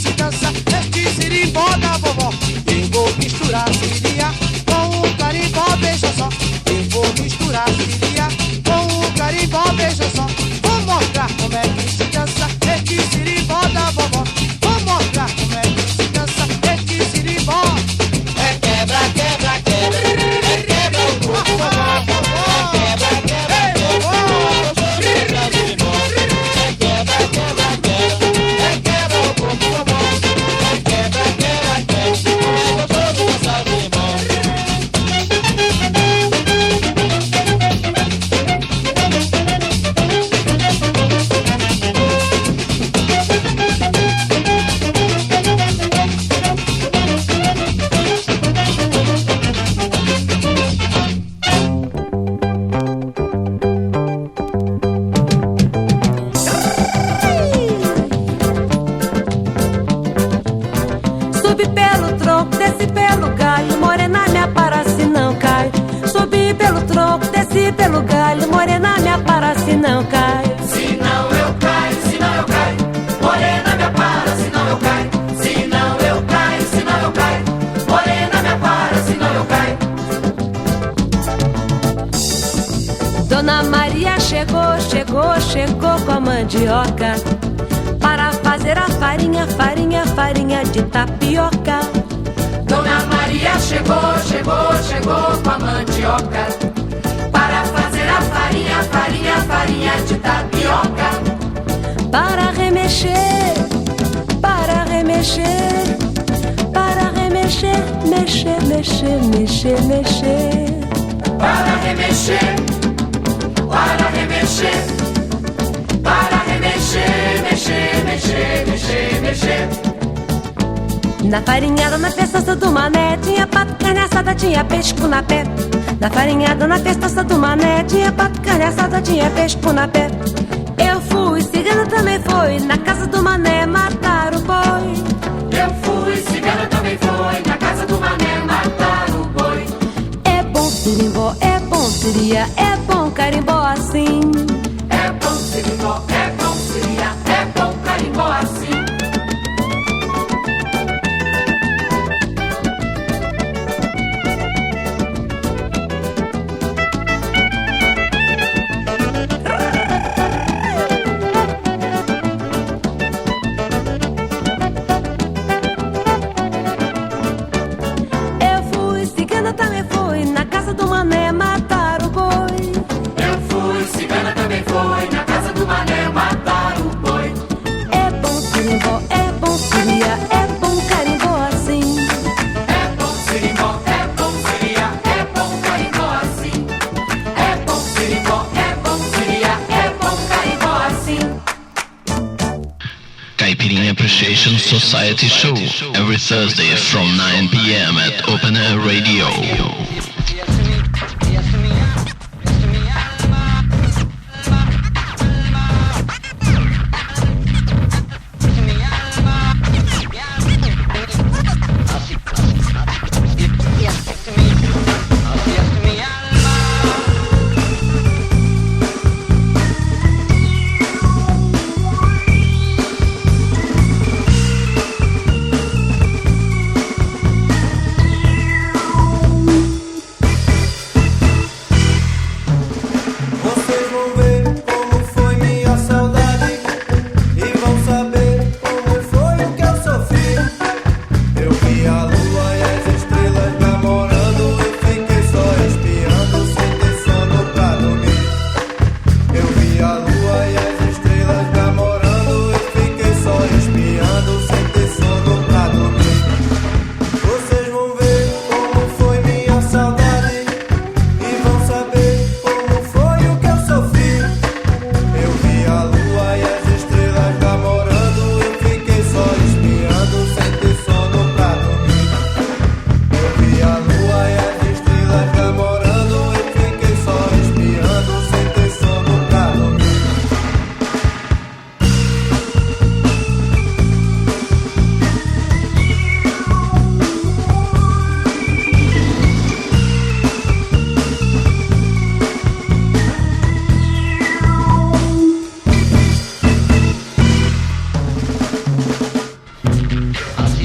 se dança este sirimbó da vovó. Eu vou misturar siriá com o carimbó, veja só. Eu vou misturar siriá com o carimbó, veja só. Vou mostrar como é que se dança este sirimbó da vovó. Vou mostrar como é que se dança este sirimbó. É quebra, quebra, quebra, é quebra o corpo. É quebra, quebra, quebra, é quebra o sirimbó. É quebra, quebra, quebra, é quebra o corpo. É quebra, quebra, quebra, é gostoso dançar sirimbó. Subi pelo tronco, desci pelo galho, morena me apara se não cai. Subi pelo tronco, desci pelo galho, morena me apara se não cai. Se não eu caio, se não eu caio, morena me apara, se não eu caio. Se não eu caio, se não eu caio, morena me apara, se não eu caio. Dona Maria chegou, chegou, chegou com a mandioca para fazer a farinha, farinha, farinha de tapioca. Dona Maria chegou, chegou, chegou com a mandioca para fazer a farinha, farinha, farinha de tapioca. Para remexer, para remexer, para remexer, mexer, mexer, mexer, mexer. Para remexer, para remexer, para remexer, mexer, mexer, mexer, mexer. Na farinhada, na festança do mané, tinha pato, carne assada, tinha peixe com na pé. Na farinhada, na festança do mané, tinha pato, carne assada, tinha peixe com na pé. Eu fui, cigana também foi, na casa do mané matar o boi. Eu fui, cigana também foi, na casa do mané matar o boi. É bom sirimbó, é bom siria, é bom carimbó assim. É bom sirimbó, é bom siria, é bom carimbó assim. Eu fui, cigana também foi, na casa do mané matar o boi. Eu fui, cigana também foi, na casa do mané matar o boi. É bom sirimbó, é bom siria, é bom carimbó assim. É bom sirimbó, é bom siria, é bom carimbó assim. É bom sirimbó, é bom siria, é bom carimbó assim. Caipirinha Appreciation Society Show every Thursday from 9 p.m. at Open Air Radio.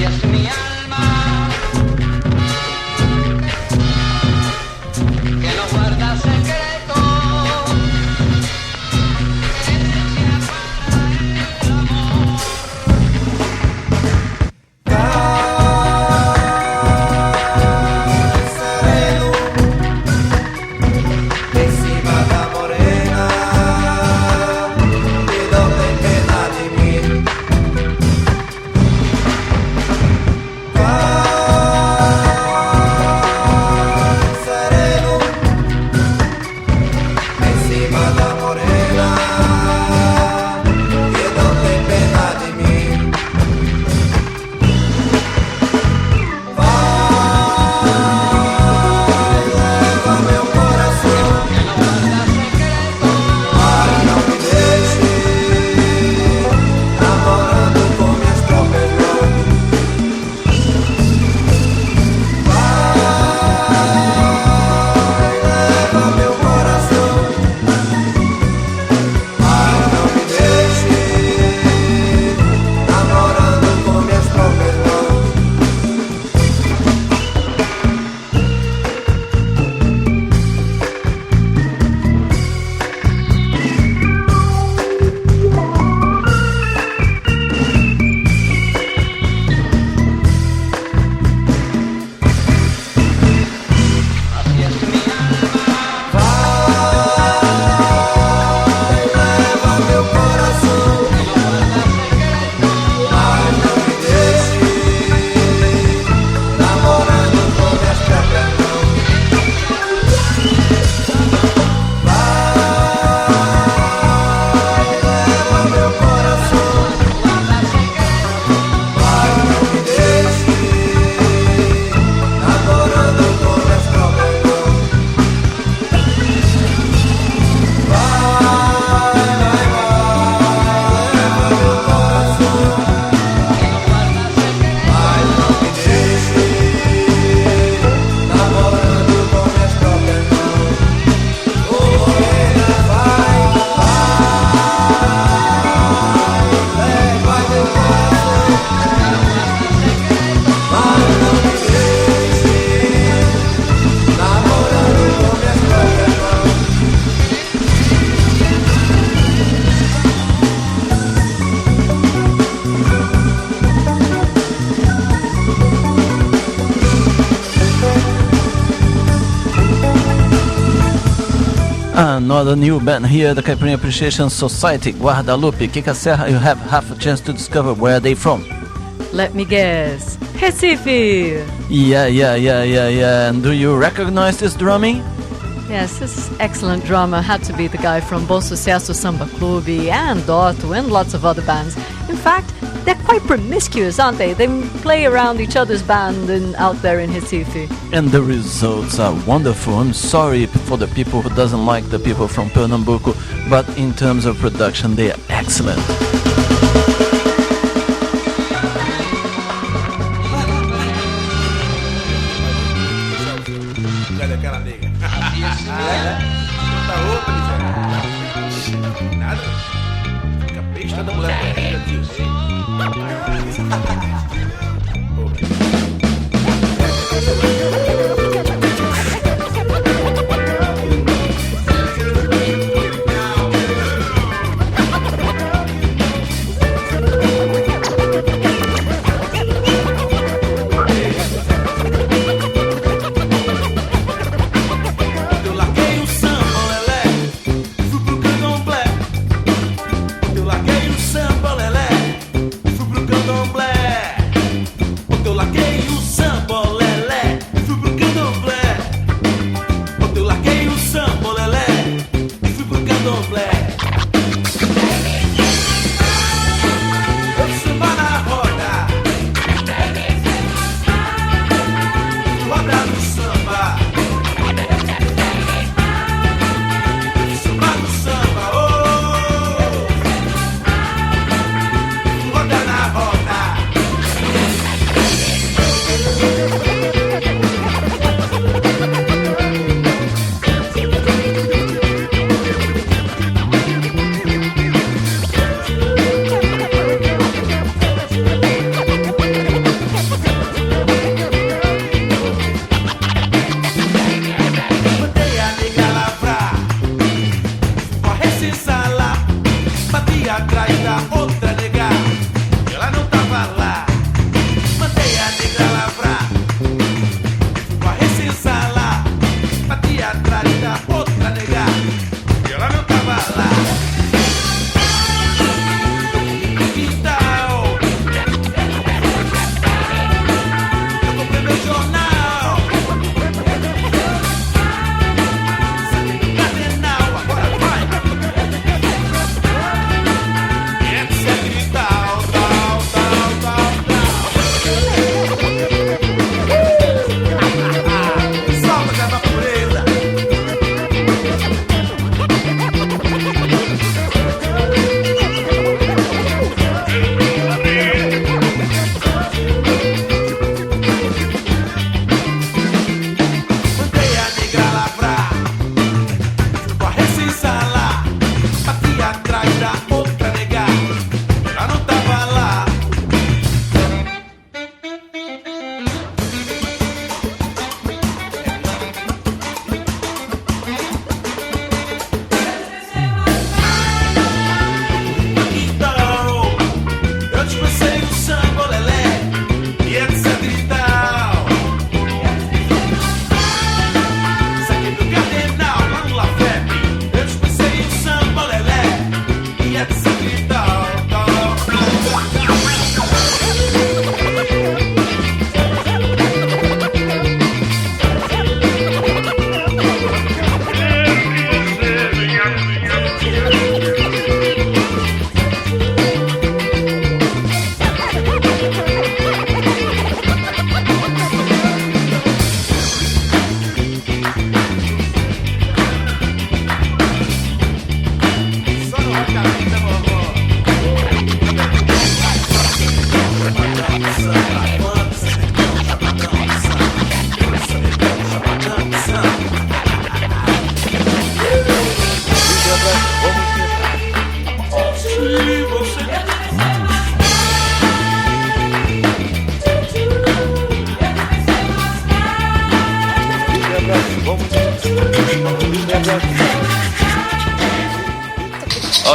es mi alma que no guarda secreto. Another new band here, the Caipirinha Appreciation Society, Guadalupe, Kika Serra. You have half a chance to discover where they from. Let me guess. Recife! Yeah. And do you recognize this drumming? Yes, this excellent drummer had to be the guy from Bom Sucesso Samba Clube and Dotto and lots of other bands. In fact, they're quite promiscuous, aren't they? They play around each other's band out there in Recife. And the results are wonderful. I'm sorry for the people who doesn't like the people from Pernambuco, but in terms of production, they are excellent. Cadê aquela nega? Tá roupa, nada. Fica besta da mulher barriga, tio. Samba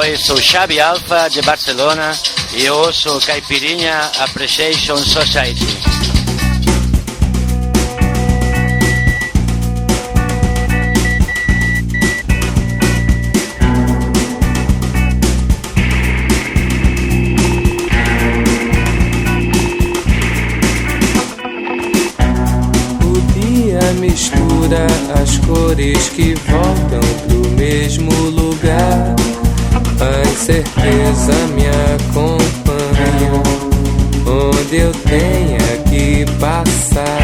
Oi, sou Xabi Alfa de Barcelona e eu ouço Caipirinha Appreciation Society. Mistura as cores que voltam pro mesmo lugar. A incerteza me acompanha onde eu tenha que passar.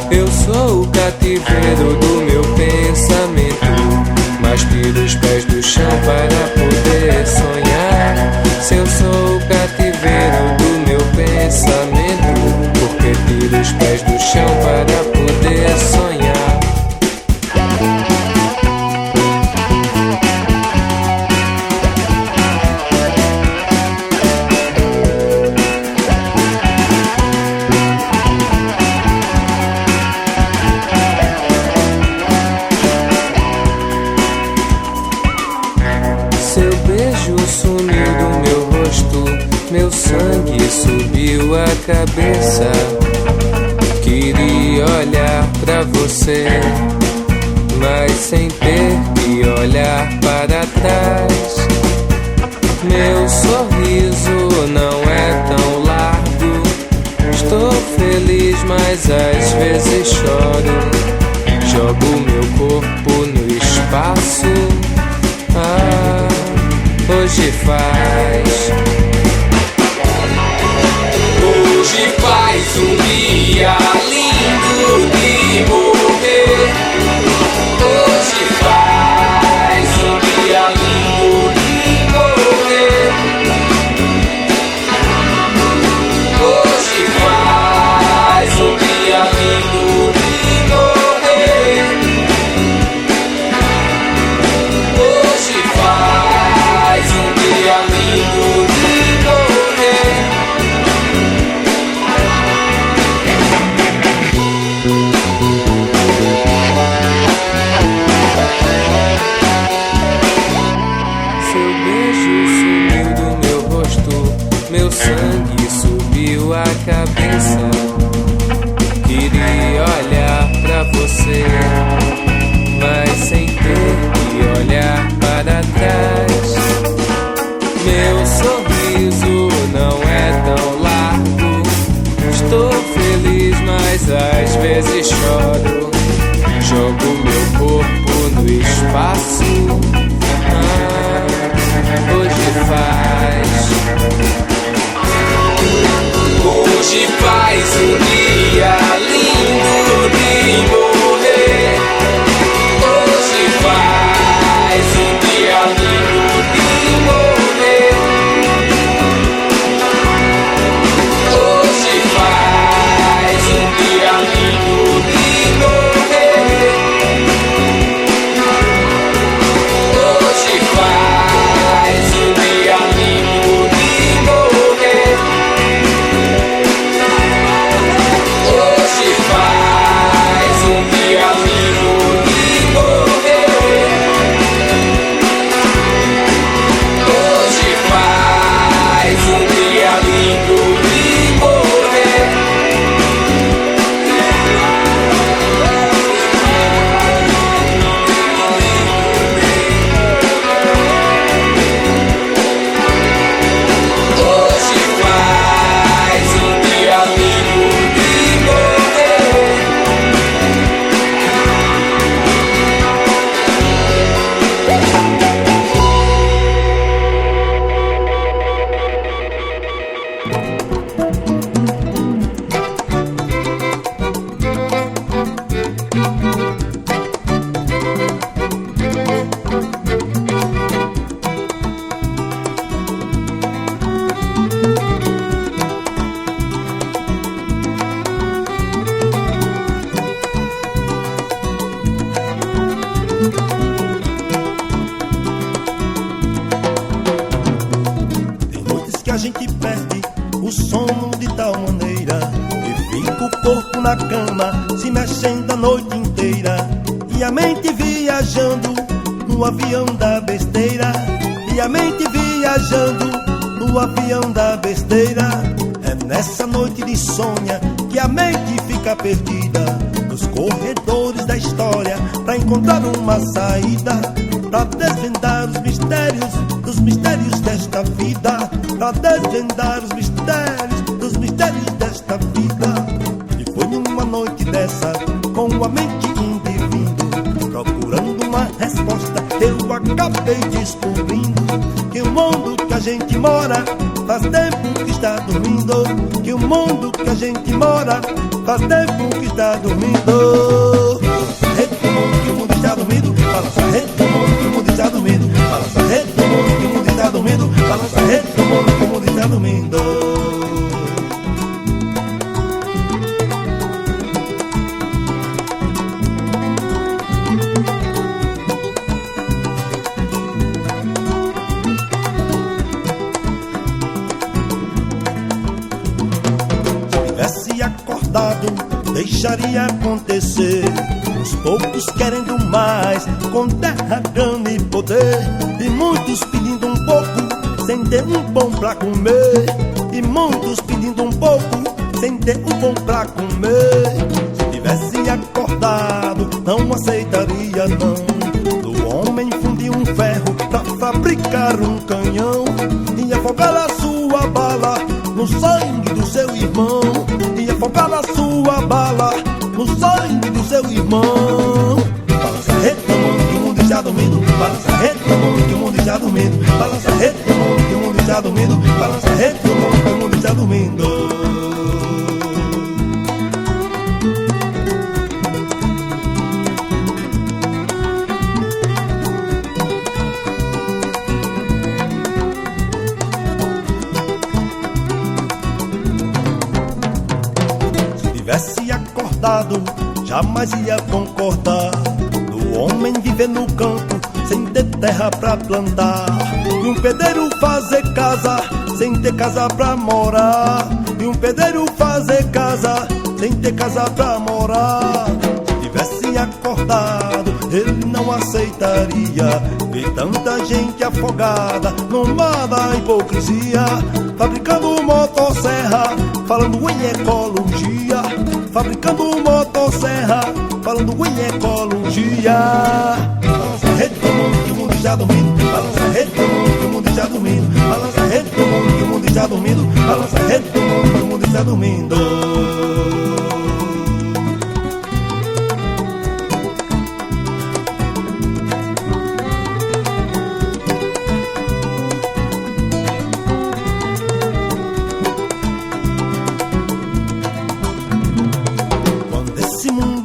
Eu sou o cativeiro do meu pensamento, mas tiro os pés do chão para poder sonhar. Se eu sou o cativeiro do meu pensamento, porque tiro os pés do chão para poder sonhar. Seu beijo sumiu do meu rosto, meu sangue subiu a cabeça. Queria olhar pra você, mas sem ter que olhar para trás. Meu sorriso não é tão largo. Estou feliz, mas às vezes choro. Jogo meu corpo no espaço. Ah, hoje faz. Hoje faz um dia lindo de morrer. Hoje faz um dia lindo de morrer. Hoje faz um dia lindo de morrer. Hoje faz um dia lindo de morrer. Seu beijo sumiu do meu rosto, meu sangue subiu a cabeça. Queria olhar pra você, mas sem ter que olhar para trás. Meu sorriso não é tão largo. Estou feliz, mas às vezes choro. Jogo meu corpo no espaço. Ah, hoje faz. Hoje faz um dia lindo de morrer. Hoje faz um dia lindo de morrer. Hoje faz um dia lindo de morrer. Hoje faz um dia lindo de morrer. Hoje faz um dia lindo de morrer. Hoje faz um dia lindo de morrer. Hoje faz um dia lindo de morrer. Tem noites que a gente perde o sono de tal maneira que fica o corpo na cama se mexendo a noite inteira e a mente viajando no avião da besteira, e a mente viajando no avião da besteira. É nessa noite de sonha que a mente fica perdida nos corredores da história, pra encontrar uma saída, pra desvendar os mistérios dos mistérios desta vida, pra desvendar os mistérios dos mistérios desta vida. E foi numa noite dessa, com a mente indo e vindo, procurando uma resposta, eu acabei descobrindo que o mundo que a gente mora faz tempo que está dormindo, que o mundo que a gente mora faz tempo que está dormindo. Rede do mundo que o mundo está dormindo, balança a rede do mundo que o mundo está dormindo, balança a rede do mundo que o mundo está dormindo, balança a rede do mundo que o mundo está dormindo. Deixaria acontecer, os poucos querendo mais, com terra, grana e poder, e muitos pedindo um pouco, sem ter um pão pra comer, e muitos pedindo um pouco, sem ter um pão pra comer. Se tivesse acordado, não aceitaria não, do homem fundir um ferro pra fabricar um canhão, e afogar a sua bala no sangue do seu irmão, e afogar a sua bala no sangue do seu irmão. Balança a rede do mundo que o mundo está dormindo, balança a rede do mundo que o mundo está dormindo, balança a rede do mundo que o mundo está dormindo, balança a rede do mundo que o mundo está dormindo. Jamais ia concordar do homem viver no campo sem ter terra pra plantar, e um pedreiro fazer casa sem ter casa pra morar, e um pedreiro fazer casa sem ter casa pra morar. Se tivesse acordado, ele não aceitaria ver tanta gente afogada no mar da hipocrisia, fabricando motosserra, falando em ecologia, fabricando motosserra, falando em ecologia. Balança a rede do mundo que o mundo está dormindo, balança a rede do mundo que o mundo está dormindo, balança a rede do mundo que o mundo está dormindo, balança a rede do mundo que o mundo está dormindo.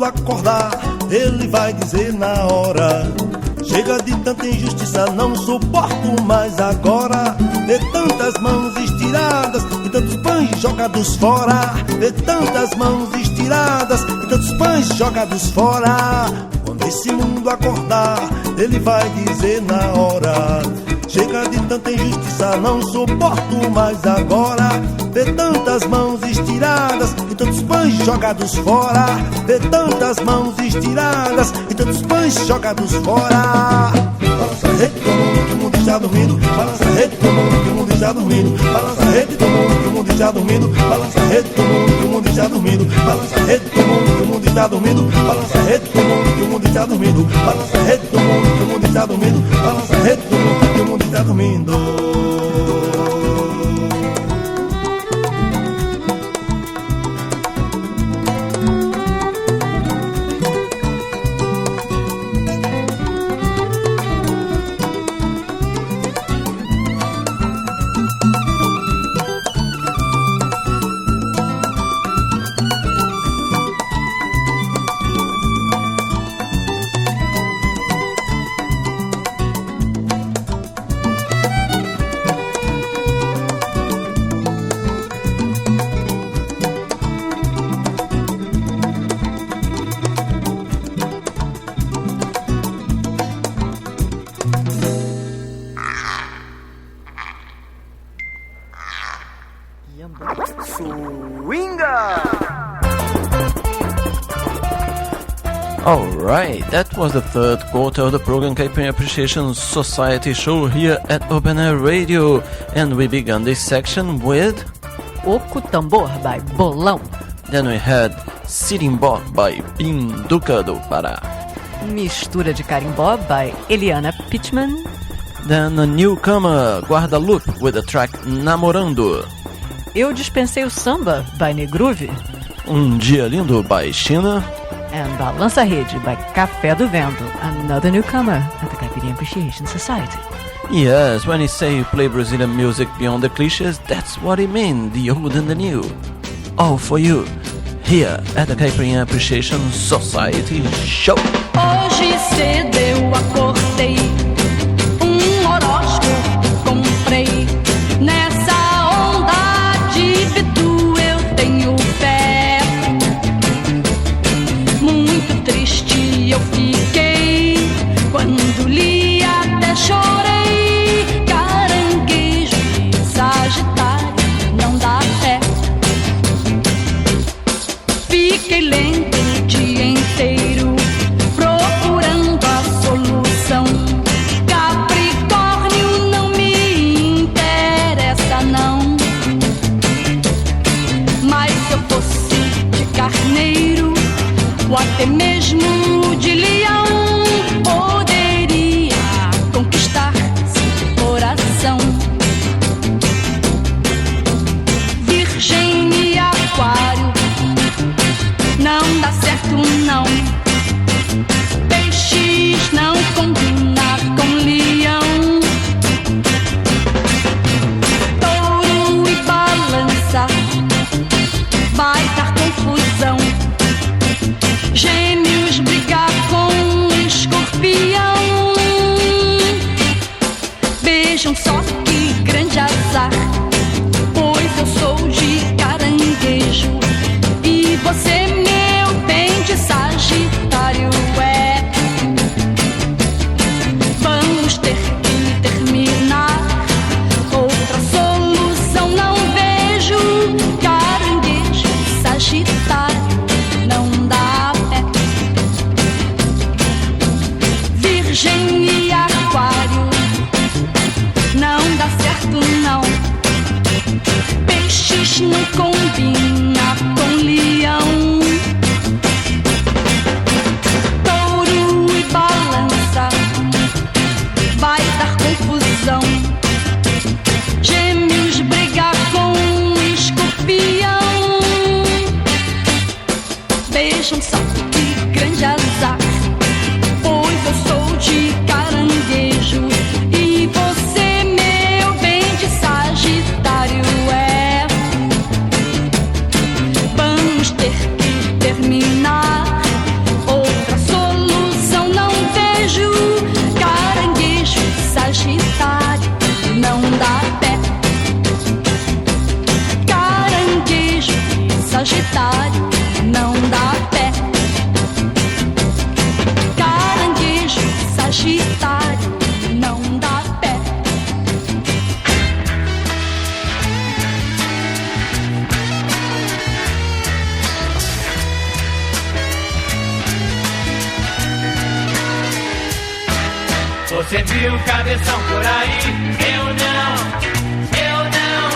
Acordar, ele vai dizer na hora: chega de tanta injustiça, não suporto mais agora. Vê tantas mãos estiradas e tantos pães jogados fora, vê tantas mãos estiradas e tantos pães jogados fora. Quando esse mundo acordar, ele vai dizer na hora: chega de tanta injustiça, não suporto mais agora. Vê tantas mãos estiradas e tantos pães jogados fora, vê tantas mãos estiradas e tantos pães jogados fora. Balança a rede do mundo que o mundo está dormindo, balança a rede do mundo que o mundo está dormindo, balança a rede do mundo que o mundo está dormindo, balança a rede do mundo que o mundo está dormindo, balança a rede do mundo que o mundo está dormindo, balança a rede do mundo que o mundo está dormindo, balança a rede do mundo que o mundo está dormindo, balança a rede do mundo que o mundo está dormindo. Alright, that was the third quarter of the program Caipirinha Appreciation Society show here at Open Air Radio. And we began this section with Oco Tambor by Bolão. Then we had Sirimbó by Pinduca do Pará. Mistura de Carimbó by Eliana Pittman. Then a newcomer, Guadalupe, with the track Namorando. Eu Dispensei o Samba by Negruve. Dia Lindo by China. And Balança Rede by Café do Vento, another newcomer at the Caipirinha Appreciation Society. Yes, when he say you play Brazilian music beyond the clichés, that's what he mean, the old and the new. All for you, here at the Caipirinha Appreciation Society show. Hoje cedo eu acordei, horóscopo comprei. Nessa onda de bidu eu tenho fé. Muito triste eu fiquei, quando li até chorei. Caranguejo de Sagitário não dá fé. Fiquei lento o dia inteiro, procurando a solução. Capricórnio não me interessa não. Mas se eu fosse de carneiro, ou até mesmo de leão, poderia conquistar seu coração. Virgem e Aquário não dá certo não. Peixes não combina com leão. Touro e Balança vai dar confusão. Gêmeos brigar com Escorpião. Vejam só que grande azar, pois eu sou de Caranguejo e você, meu bem, de Sagitário é. Vamos ter que terminar, outra solução não vejo. Caranguejo, Sagitário não dá pé. Virgem e Aquário não dá certo não. Peixes não combina com leão. Touro e Balança vai dar confusão. Gêmeos brigar com Escorpião. Vejam só que grande azar, pois eu sou de Caranguejo e você, meu bem, de Sagitário é. Vamos ter que terminar, outra solução não vejo. Caranguejo, Sagitário não dá pé. Caranguejo, Sagitário não dá pé. Caranguejo, Sagitário não dá pé. Você viu cabeção por aí? Eu não, eu não,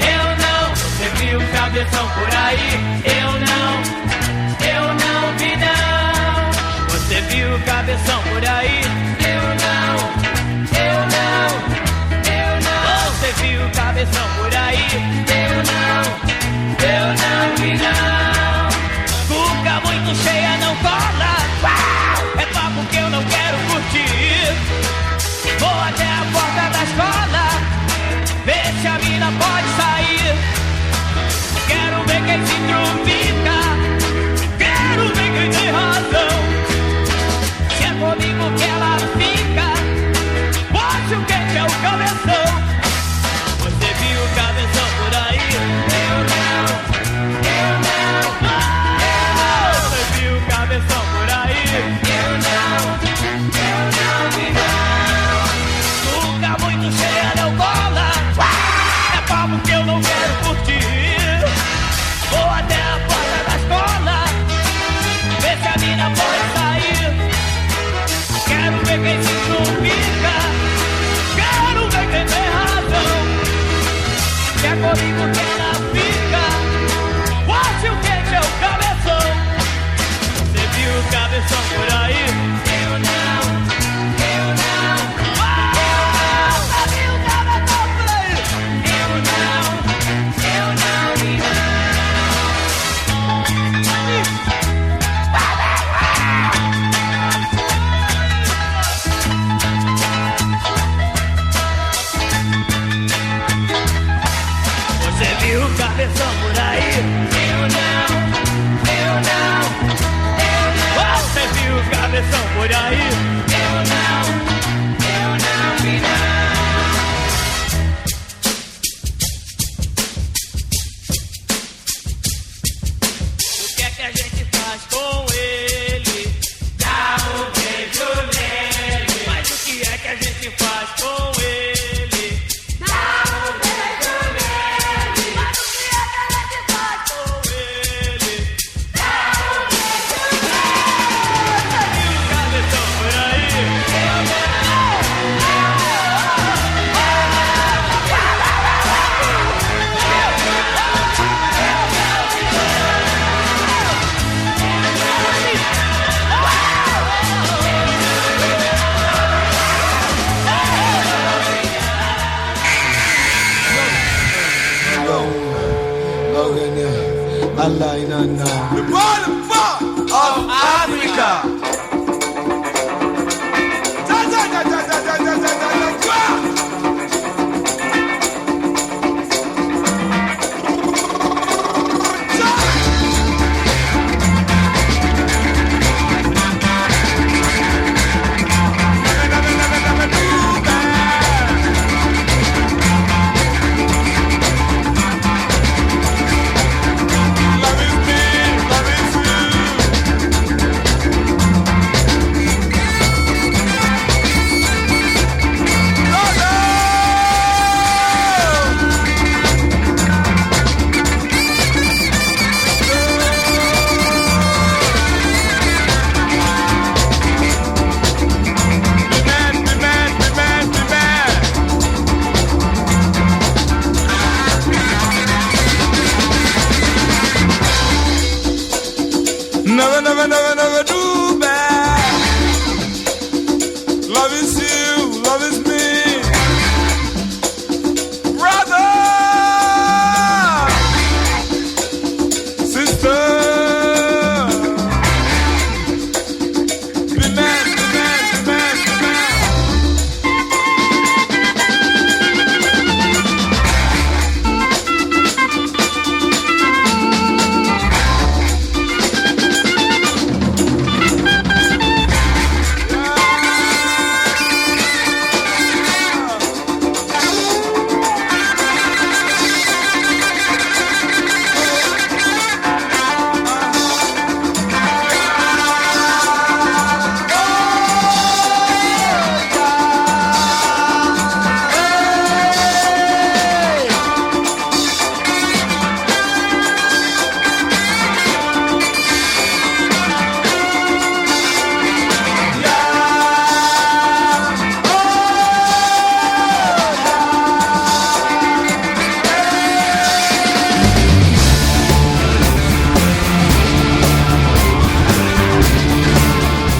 eu não. Você viu cabeção por aí? Eu não vi não. Você viu cabeção por aí? Eu não, eu não, eu não. Você viu cabeção por aí? Eu não vi não. Cuca muito cheia não cola. É papo que eu não quero curtir. Vou até a porta da escola, ver se a mina pode sair. Quero ver quem se intromita, quero ver quem tem razão. Se é comigo que ela fica, mostre o que é o cabeção. Você viu o cabeção por aí? The bottom part of Africa. Never do bad. Love is you, love is me, brother, sister. Be mad, be mad, be mad, be mad.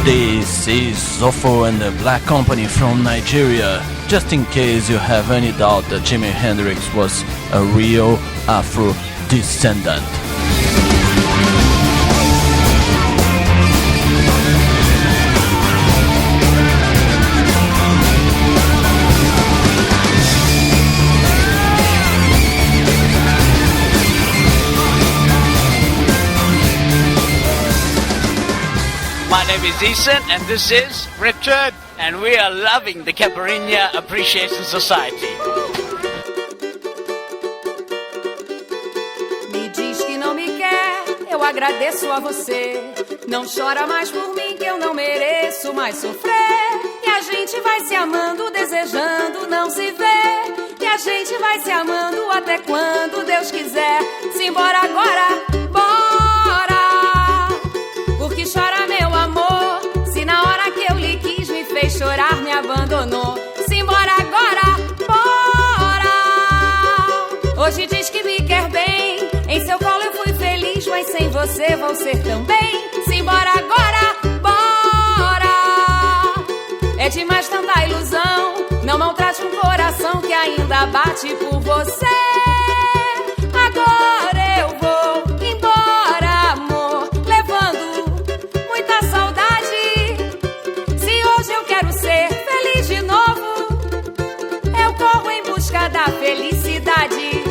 This is Zofo and the Black Company from Nigeria. Just in case you have any doubt that Jimi Hendrix was a real Afro descendant. My name is Ethan and this is Richard and we are loving the Caipirinha Appreciation Society. Me diz que não me quer, eu agradeço a você. Não chora mais por mim que eu não mereço mais sofrer. E a gente vai se amando, desejando não se ver. E a gente vai se amando até quando Deus quiser. Simbora agora, bora. Porque chora meu amor, se na hora que eu lhe quis me fez chorar, me abandonou. Simbora agora, bora. Hoje diz que me quer bem, em seu colo eu fui feliz, mas sem você vou ser também. Simbora agora, bora. É demais tanta ilusão, não maltrate um coração que ainda bate por você. Agora eu vou embora, amor, levando muita saudade. Se hoje eu quero ser feliz de novo, eu corro em busca da felicidade.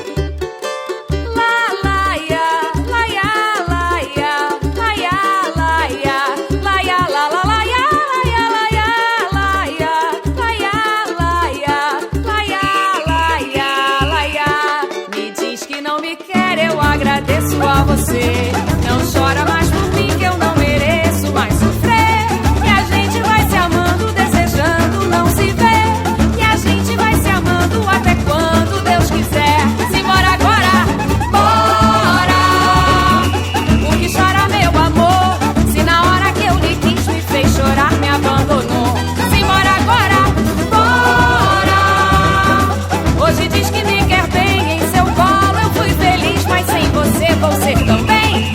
La la ya, la ya, la ya, la ya, la ya, la ya, la la la ya, la ya, la ya, la ya, la ya, la ya, la ya, la ya. Me diz que não me quer, eu agradeço a você. Não chora mais por mim que eu não mereço mais sofrer. E a gente vai se amando, desejando não se ver. E a gente vai se amando até quando Deus quiser. Simbora agora, bora. Porque chora meu amor, se na hora que eu lhe quis me fez chorar, me abandonou. Simbora agora, bora. Hoje diz que me quer bem, em seu colo eu fui feliz, mas sem você vou ser também.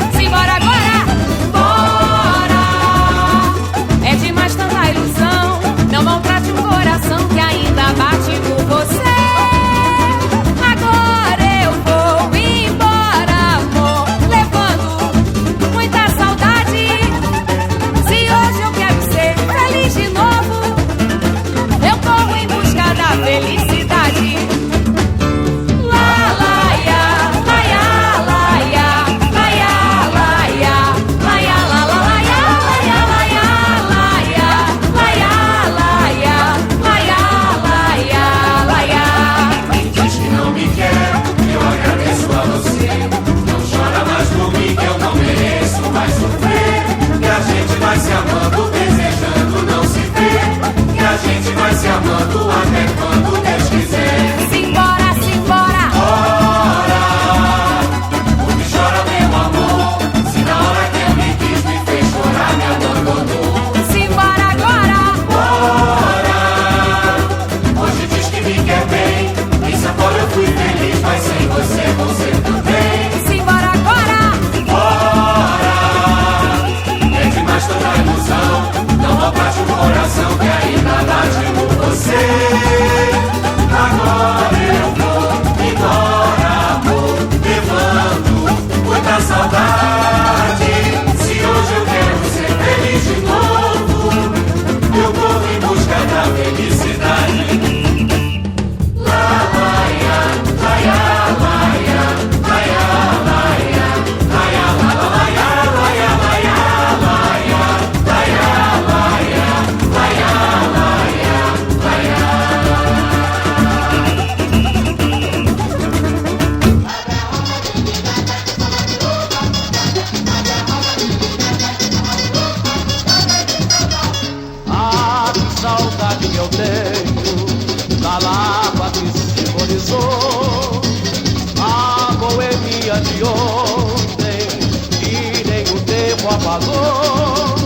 valor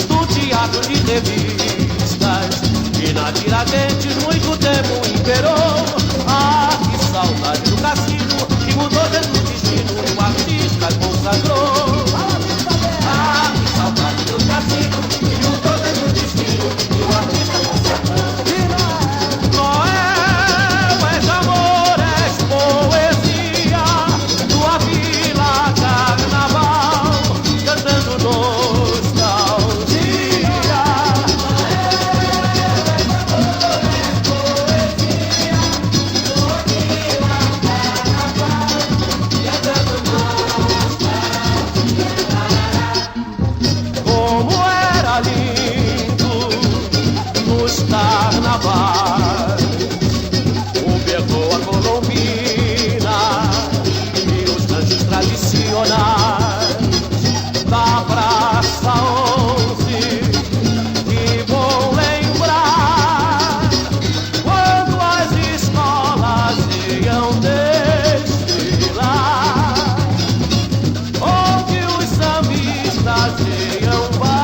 do teatro de revistas, que na Tiradentes muito tempo imperou. Ah, que saudade do cassino, que mudou dentro do destino, um artista consagrou. Ah, que saudade do cassino, que mudou dentro do destino, um artista consagrou. Noel, és amor, és poesia, tua vila carnaval, cantando nostalgia. Como era lindo nos carnavais, o Berlô, a Colombina e os ranchos tradicionais da Praça 11. Que bom lembrar quando as escolas iam desfilar, onde os sambistas iam batucar.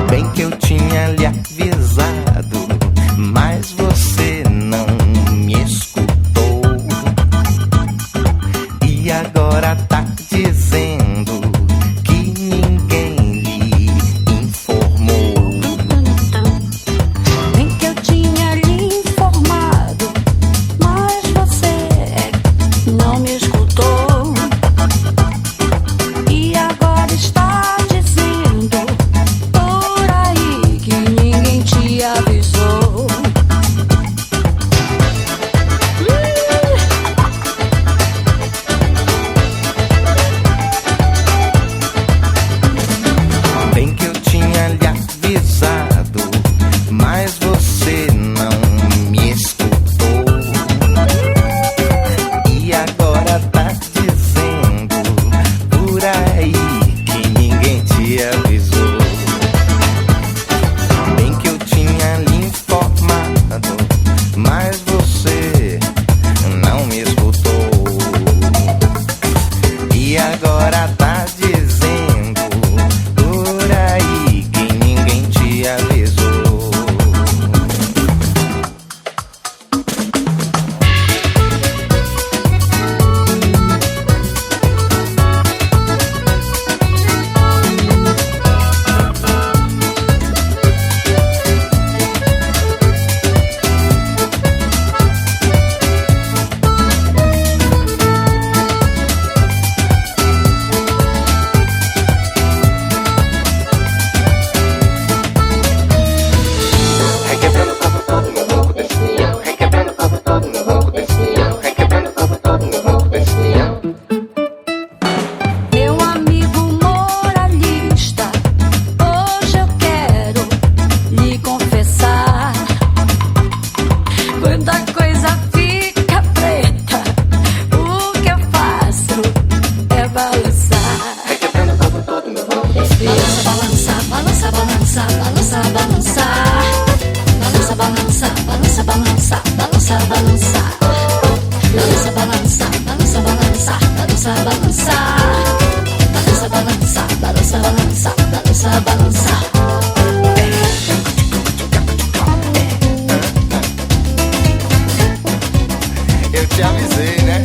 Bem que eu tinha lhe avisado, mas você não me escutou. E agora tá dizendo que ninguém lhe informou. Bem que eu tinha lhe informado, mas você não me escutou. E agora está dizendo por aí que ninguém te avisou. Eu te avisei, né?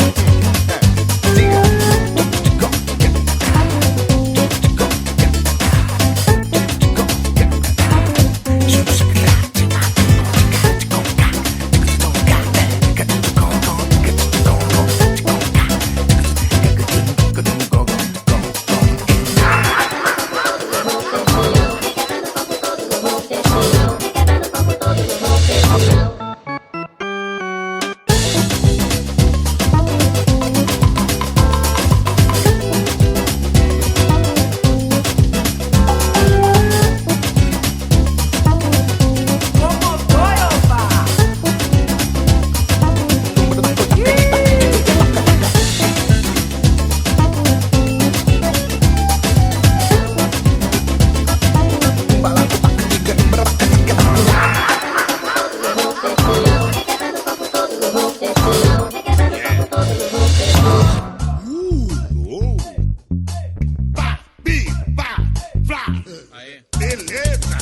Beleza!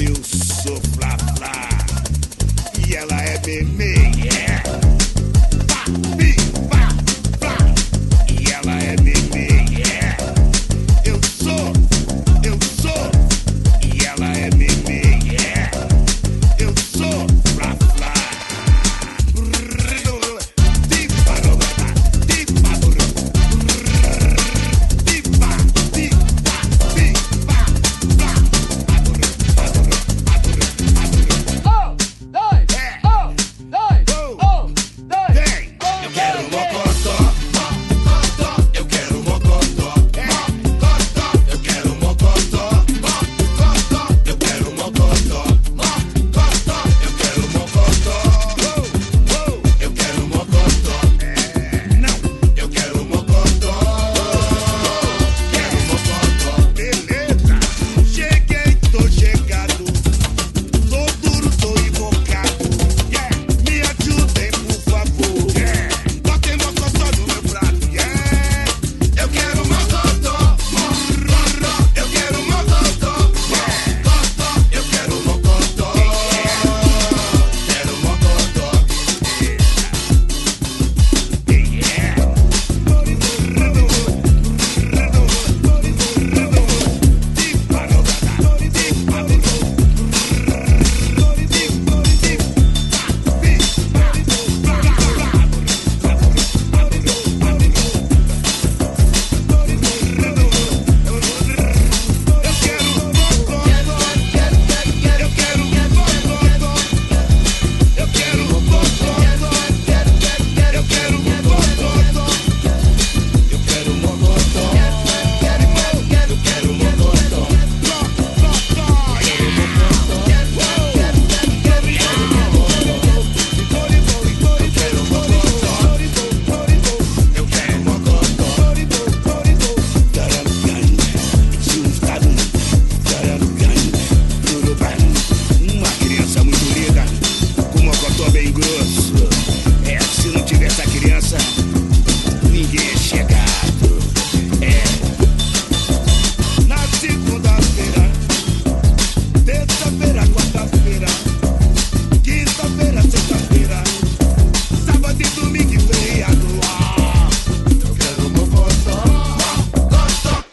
Eu sou Flá Flá e ela é Memê, yeah! Pá, pi, pá, flá e ela é Memê, yeah! Eu sou e ela é Memê, yeah! Eu sou Flá Flá.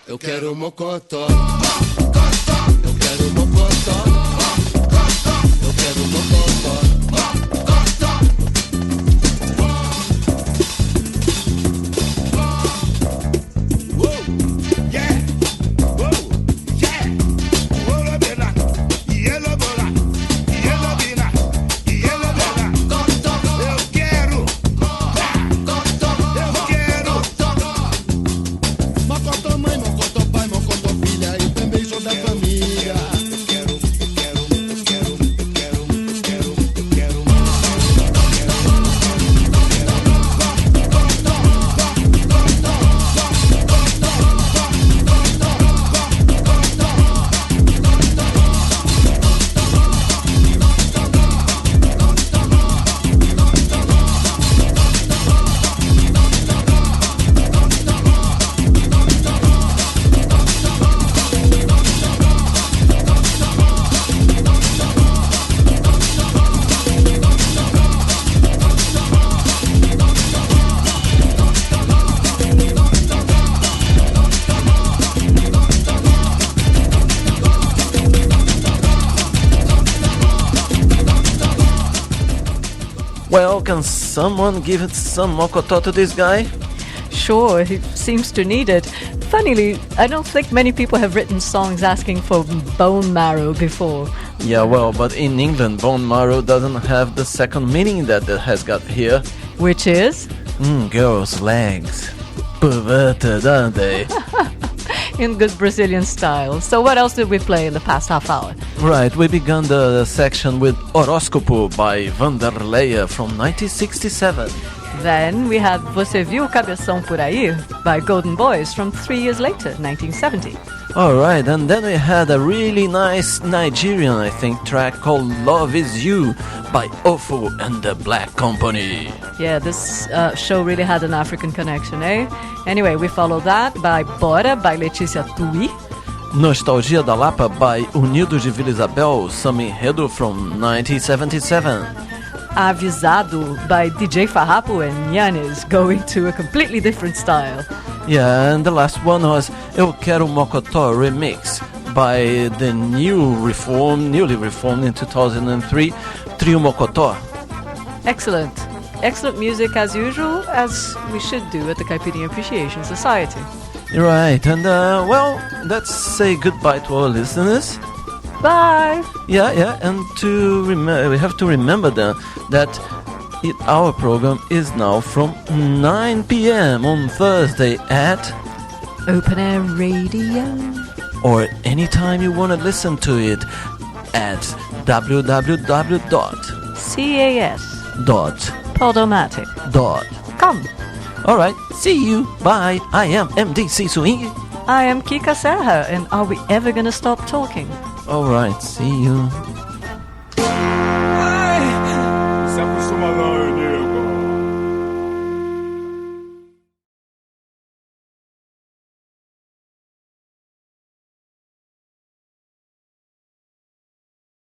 Eu quero mocotó. Eu quero mocotó. Eu quero mocotó. Mocotó mãe, mocotó pai, mocotó filha e Well, can someone give it some mokotó to this guy? Sure, he seems to need it. Funnily, I don't think many people have written songs asking for bone marrow before. Yeah, well, but in England, bone marrow doesn't have the second meaning that it has got here. Which is? Girls' legs. Perverted, aren't they? In good Brazilian style. So what else did we play in the past half hour? Right, we began the section with Horóscopo by Vanderleia from 1967. Then we had Você Viu o Cabeção Por Aí by Golden Boys from 3 years later, 1970. Alright, and then we had a really nice Nigerian, I think, track called Love Is You by Ofo and the Black Company. Yeah, this show really had an African connection, eh? Anyway, we followed that by Bora by Letícia Tui. Nostalgia da Lapa by Unidos de Vila Isabel, Samba Enredo from 1977. Avisado by DJ Farrapo and Yannis, going to a completely different style. Yeah, and the last one was Eu Quero Mokotó Remix by the newly reformed in 2003, Trio Mokotó. Excellent. Excellent music as usual, as we should do at the Caipirinha Appreciation Society. Right, and well, let's say goodbye to our listeners. Bye! Yeah, and we have to remember that our program is now from 9 p.m. on Thursday at Open Air Radio. Or anytime you want to listen to it at www.cas.podomatic.com. Alright, see you. Bye. I am MDC Swing. I am Kika Serra, and are we ever gonna stop talking? Alright, see you.